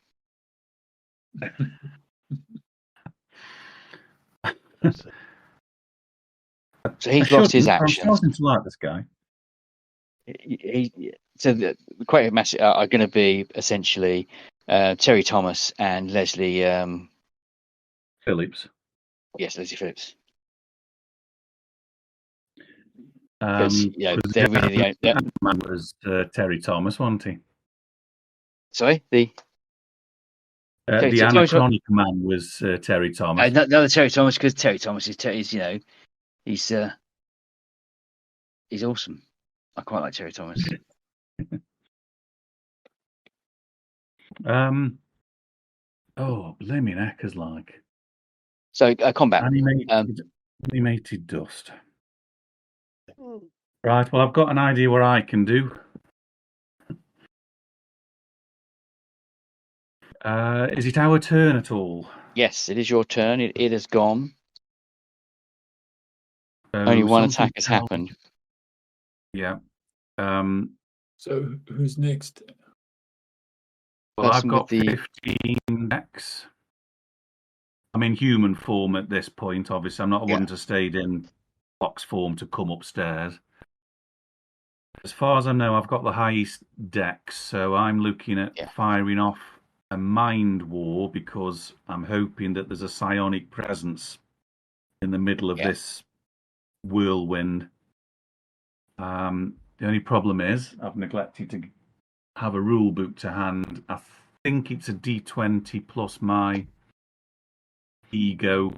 So he's lost his I'm actions. starting to like this guy. So the Quatermass are going to be essentially Terry Thomas and Leslie Phillips. Yes, Lizzie Phillips. Because they're really the only. Man was Terry Thomas, wasn't he? Sorry, the Anachronic Man was Terry Thomas. no, the Terry Thomas, because Terry Thomas is he's awesome. I quite like Terry Thomas. Blimey heckers like. So combat. Animated dust. Right, well, I've got an idea what I can do. Is it our turn at all? Yes, it is your turn. It has gone. So only one attack has happened. Yeah. So who's next? Well, I've Person got with the 15 decks. I'm in human form at this point, obviously. I wouldn't have stayed in fox form to come upstairs. As far as I know, I've got the highest dex, so I'm looking at firing off a mind war because I'm hoping that there's a psionic presence in the middle of this whirlwind. The only problem is I've neglected to have a rule book to hand. I think it's a D20 plus my ego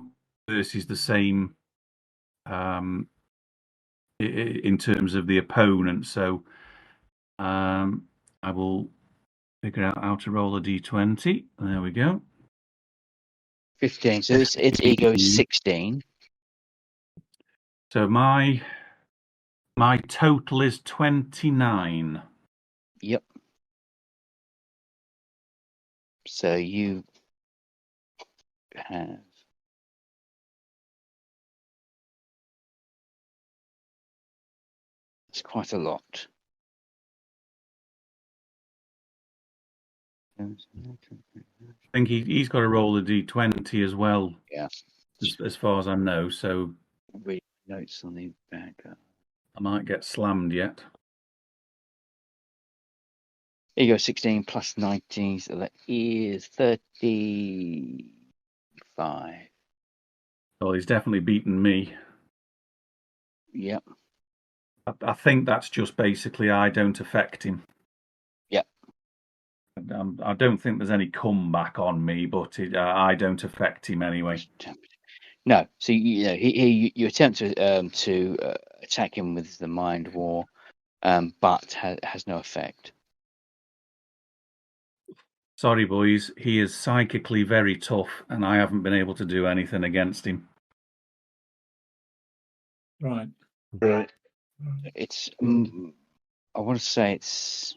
versus the same in terms of the opponent. So I will figure out how to roll a D20. There we go. 15. So its ego is 16. So my total is 29. Yep. So you have it's quite a lot. I think he's got to roll a D20 as well. Yeah. As far as I know. So read notes on the back. I might get slammed yet. Ego 16 plus 19, so that is 35. Oh, he's definitely beaten me. Yep. I think that's just basically I don't affect him. Yep. I don't think there's any comeback on me, but I don't affect him anyway. No, so you attempt to attack him with the mind war, but has no effect. Sorry, boys. He is psychically very tough, and I haven't been able to do anything against him. Right. It's I want to say it's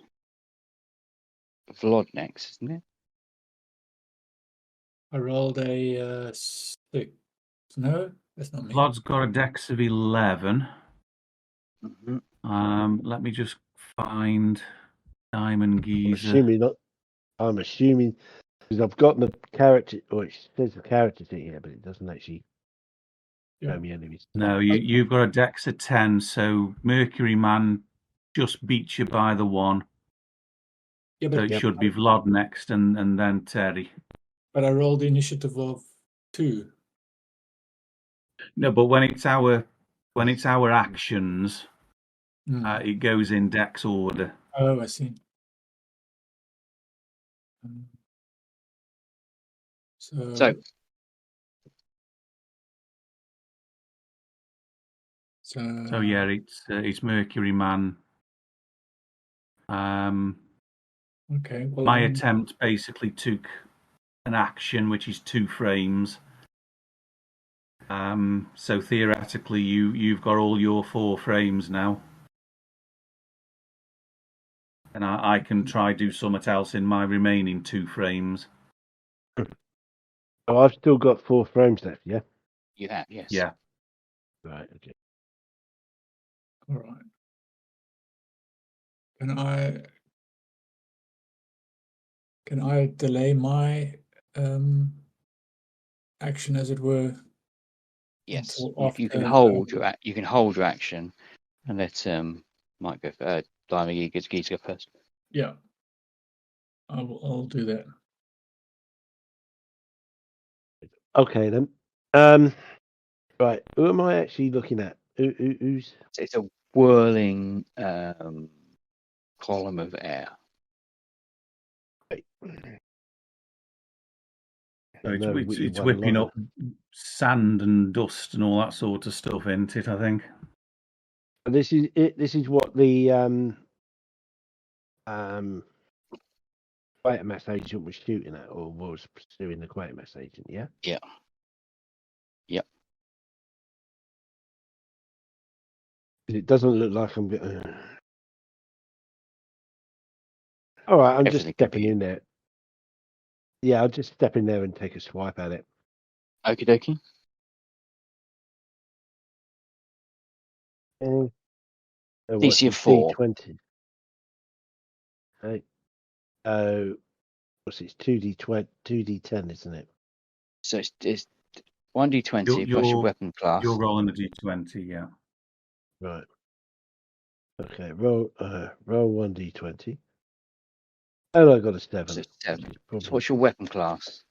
Vlad next, isn't it? I rolled a 6. No, that's not me. Vlad's got a dex of 11. Mm-hmm. Let me just find Diamond Geezer. I'm assuming because I've got the character, or it says the character thing here, but it doesn't actually show me enemies. No, you've got a dex of 10, so Mercury Man just beats you by the 1. Yeah, so it should be Vlad next, and then Terry. But I rolled the initiative of 2. No, but when it's our actions, it goes in dex order. Oh, I see. So yeah, it's Mercury Man. Okay. Well, my attempt basically took an action, which is 2 frames. So theoretically, you've got all your 4 frames now, and I can try do something else in my remaining 2 frames. Oh, I've still got 4 frames left. Yeah. You have, yes. Yeah. Right. Okay. All right. Can I delay my action, as it were? Yes. You can hold your action, and let Mike go. Diamond Geese go first. Yeah. I'll do that. Okay then. Right. Who am I actually looking at? Who's? It's a whirling column of air. So No, it's one whipping lot. up sand and dust and all that sort of stuff, isn't it? I think. And this is it. This is what the Quatermass agent was shooting at, or was pursuing the Quatermass agent. Yeah. Yeah. Yep. It doesn't look like I'm. All right, I'm just Everything could stepping be. in there. Yeah, I'll just step in there and take a swipe at it. Okie dokie. What's DC it? of 4. D20. Right. Oh, what's it? 2D20, 2D10, isn't it? So it's 1d20 plus your weapon class. You're rolling the d20, yeah. Right. Okay. Roll 1D20. Oh, I got a 7. So it's 7. which is So probably- what's your weapon class?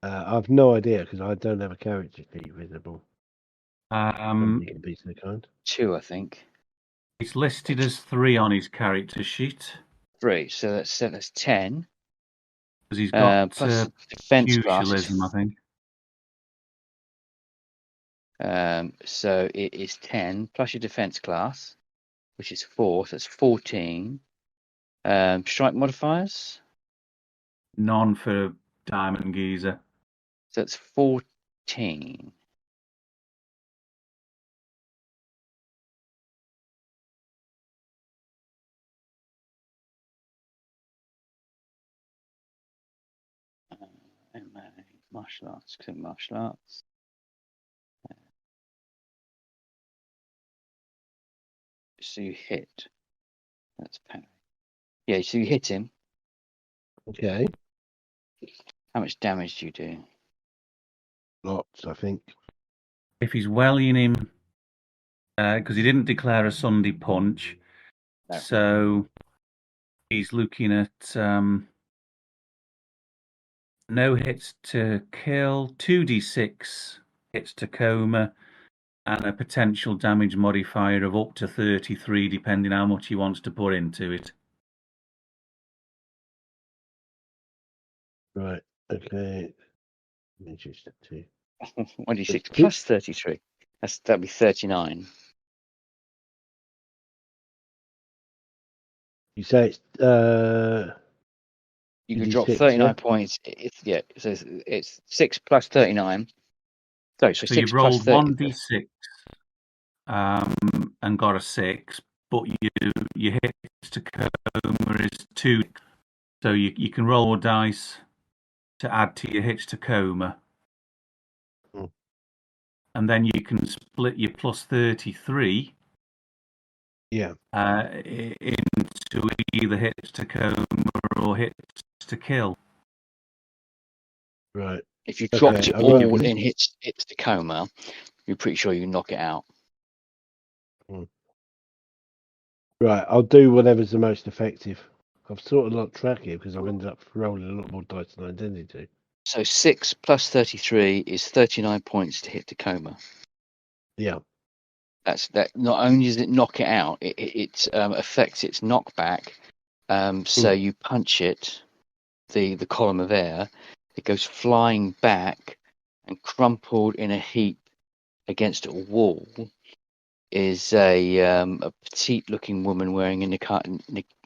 I've no idea because I don't have a character sheet visible. Um, You can be so kind. 2, I think. it's listed as 3 on his character sheet 3. So that's 10. because he's got Plus defense class. pugilism, I think. So it is 10 plus your defense class, which is 4. So that's 14. Strike modifiers. None for Diamond Geezer. So that's 14. Martial arts. Click martial arts. So you hit. That's parry. Yeah, so you hit him. Okay. How much damage do you do? Lots, I think. If he's wellying him, because he didn't declare a Sunday punch, No. so he's looking at no hits to kill, 2d6 hits to coma, and a potential damage modifier of up to 33, depending how much he wants to put into it. Right. Okay. Let me just step 2. 1d6 plus 33. That'd be 39. You say it's You could drop 2d6, 39 yeah? points. So it's 6 plus 39. Sorry, so So 6 you've plus rolled 30. 1d6 and got a 6, but your hits to coma is 2. So you can roll more dice to add to your hits to coma. Hmm. And then you can split your plus 33 Yeah. into either hits to coma or hits to kill. Right. If you dropped Okay, it I all wrote- in hits to coma, you're pretty sure you can knock it out. Right. I'll do whatever's the most effective. I've sort of lost track here because I've ended up rolling a lot more dice than I intended to. So 6 plus 33 is 39 points to hit to coma. Yeah. That. Not only does it knock it out, it affects its knockback. So you punch it, the column of air, it goes flying back, and crumpled in a heap against a wall is a petite-looking woman wearing a niqab.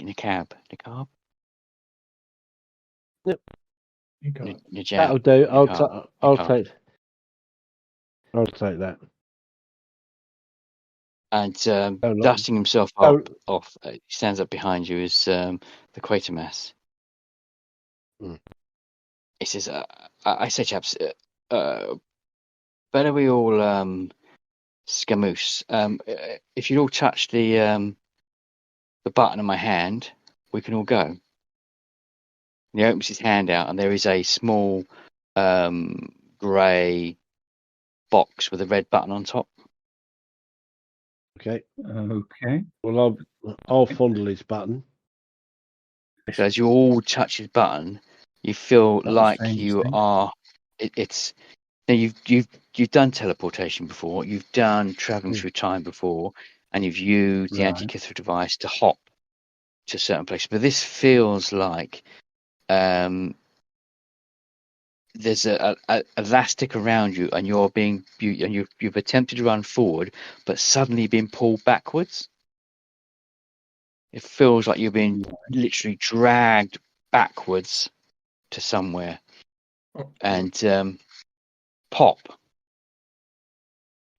Niqab. You got Hijab. That'll do. I'll Niqab. take that. And Oh, no. dusting himself Oh. off, he stands up behind you is the Quatermass. He says, I say, chaps, better we all scamoose. If you'd all touch the button on my hand, we can all go. And he opens his hand out, and there is a small grey box with a red button on top. Okay. Okay. Well, I'll fondle his button. So as you all touch his button, you feel Not the like same you thing. are. It's Now you've done teleportation before. You've done traveling Mm. through time before, and you've used the Right. Antikythera device to hop to certain places. But this feels like there's a elastic around you, and you've attempted to run forward, but suddenly being pulled backwards. It feels like you're being literally dragged backwards to somewhere, Oh, and pop.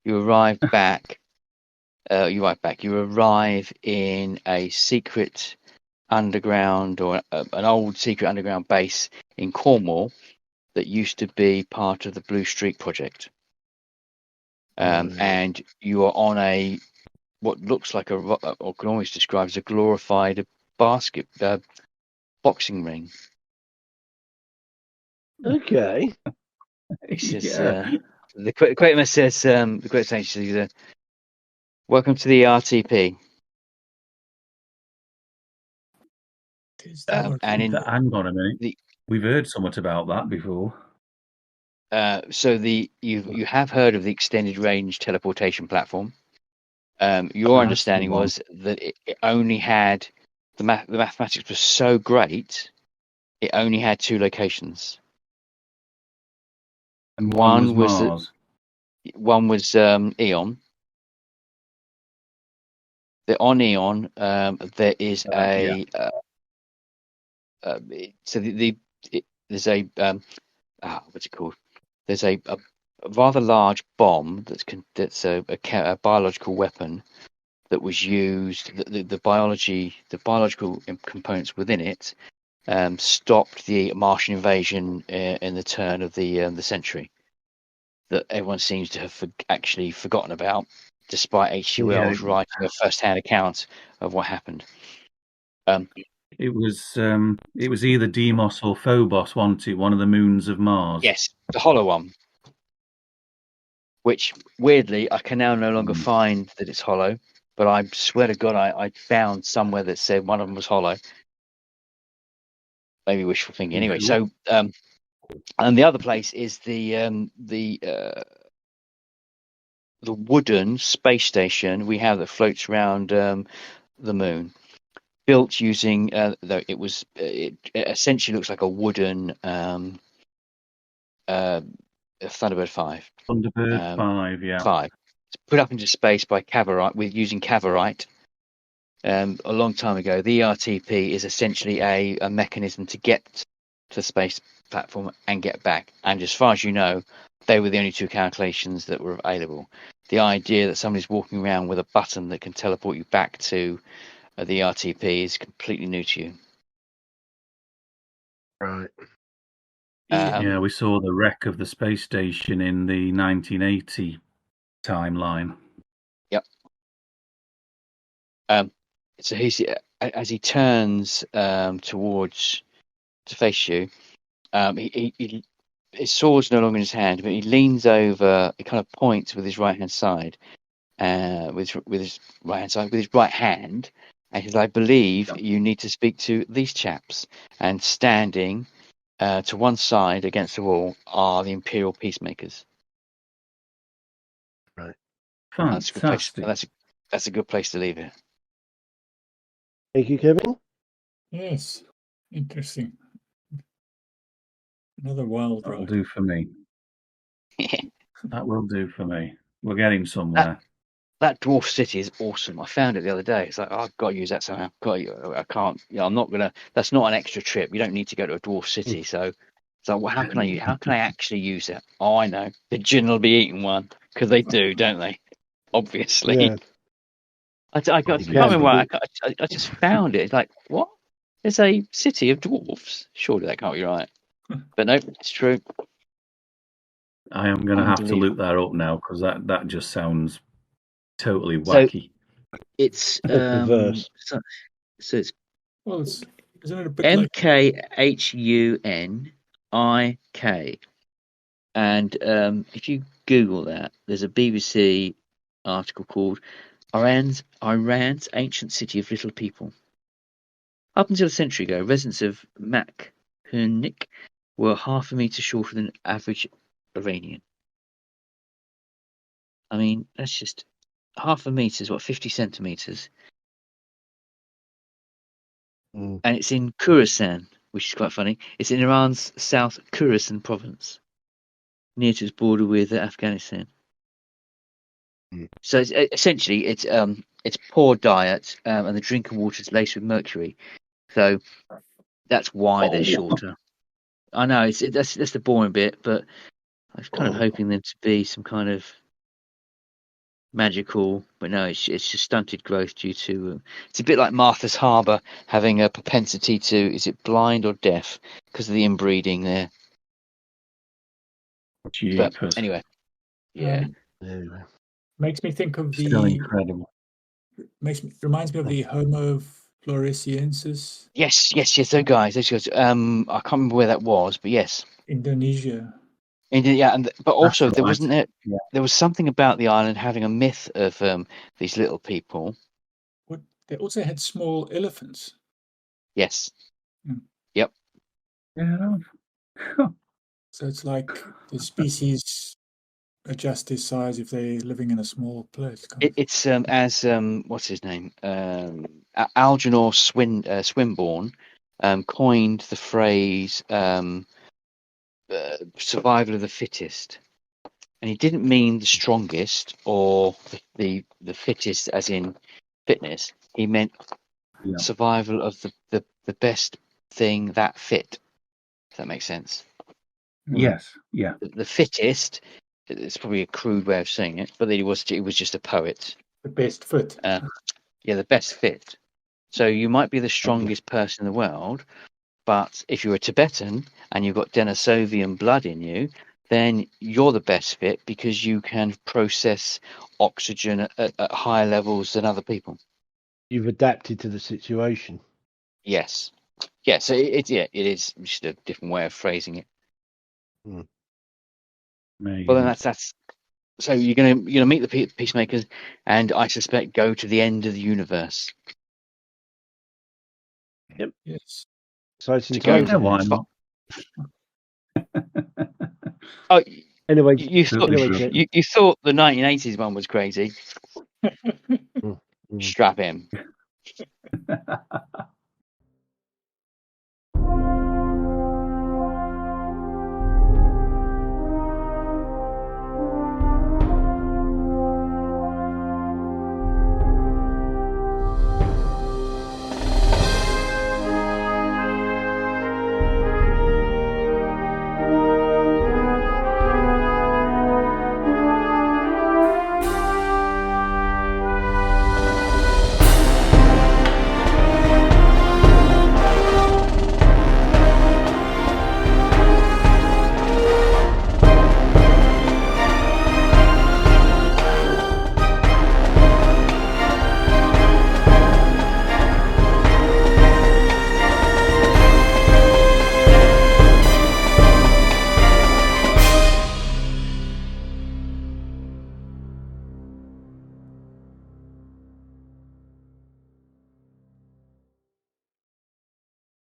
You arrive back. You arrive in a secret underground or an old secret underground base in Cornwall that used to be part of the Blue Streak project. Right. And you are on what looks like or can almost describe as a glorified boxing ring. Okay. It says, Yeah. the quote says, the quote says, "Welcome to the RTP." tis the Lord. And in Hang on a minute. the We've heard somewhat about that before. you have heard of the extended range teleportation platform. Your That's the understanding one. was that it only had the mathematics was so great, it only had 2 locations. And one was One Mars. Eon. On Eon, there is Yeah. there's a what's it called? There's a rather large bomb that's a biological weapon that was used. The biological components within it stopped the Martian invasion in the turn of the century. That everyone seems to have actually forgotten about, despite H.G. Yeah. Wells writing a first-hand account of what happened. It was either Deimos or Phobos, wasn't it? One of the moons of Mars. Yes, the hollow one, which weirdly I can now no longer find that it's hollow, but I swear to God I found somewhere that said one of them was hollow. Maybe wishful thinking. Anyway, Cool. so and the other place is the wooden space station we have that floats around the moon, built using though it essentially looks like a wooden Thunderbird 5. Thunderbird 5, yeah. 5. It's put up into space by Cavorite using Cavorite. A long time ago. The ERTP is essentially a mechanism to get to the space platform and get back. And as far as you know, they were the only 2 calculations that were available. The idea that somebody's walking around with a button that can teleport you back to the ERTP is completely new to you. Right. Yeah, we saw the wreck of the space station in the 1980 timeline. Yep. So as he turns towards to face you, his sword's no longer in his hand, but he leans over. He kind of points with his right hand side, with his right hand, and he says, "I believe you need to speak to these chaps." And standing to one side against the wall are the Imperial Peacemakers. Right. That's a good place. Fantastic. That's a good place to leave it. Thank you, Kevin. Yes, interesting. Another wild That'll ride. do for me. That will do for me. We're getting somewhere. That dwarf city is awesome. I found it the other day. It's like, oh, I've got to use that somehow. I can't. I'm not gonna. That's not an extra trip. You don't need to go to a dwarf city. So, well, how can I actually use it? Oh, I know. The gin will be eating one because they do, don't they? Obviously. Yeah. I can't remember why. I just found it. It's like, what? There's a city of dwarfs. Surely that can't be right. But no, it's true. I am going to have to look that up now because that just sounds totally wacky. It's Perverse. so it's Well, isn't it a bit like MKHUNIK? And if you Google that, there's a BBC article called Iran's Ancient City of Little People. Up until a century ago, residents of MacLeod were half a metre shorter than average Iranian. I mean, that's just half a meter is what, 50 centimeters, Mm. and it's in Khorasan, which is quite funny. It's in Iran's South Khorasan province, near to its border with Afghanistan. Mm. So essentially, it's poor diet, and the drinking water is laced with mercury. So that's why they're shorter. I know that's the boring bit, but I was kind of hoping there to be some kind of magical, but no, it's just stunted growth due to. It's a bit like Martha's Harbour having a propensity to, is it blind or deaf, because of the inbreeding there. But Jeepers. anyway, yeah. Anyway. Makes me think of Still the. incredible. Reminds me of the Homo floresiensis. Yes. Those guys. I can't remember where that was, but yes. Indonesia. Yeah, but also That's there right. wasn't there. Yeah. There was something about the island having a myth of these little people. They also had small elephants. Yes. Mm. Yep. Yeah. So it's like the species adjust their size if they're living in a small place. It's as what's his name? Algernon Swinburne coined the phrase survival of the fittest. And he didn't mean the strongest or the fittest as in fitness. He meant survival of the best thing that fit. If that makes sense. Yes. Yeah. The fittest. It's probably a crude way of saying it, but he was just a poet. The best fit. Yeah, the best fit. So you might be the strongest person in the world, but if you're a Tibetan and you've got Denisovian blood in you, then you're the best fit because you can process oxygen at higher levels than other people. You've adapted to the situation. Yes. Yeah, so it is just a different way of phrasing it. Mm. Well, then that's so you're gonna meet the peacemakers, and I suspect go to the end of the universe. Yep. Yes. Exciting To go times to why ahead. not? Oh, Anyway, you thought anyway, you thought the 1980s one was crazy. Mm. Strap in.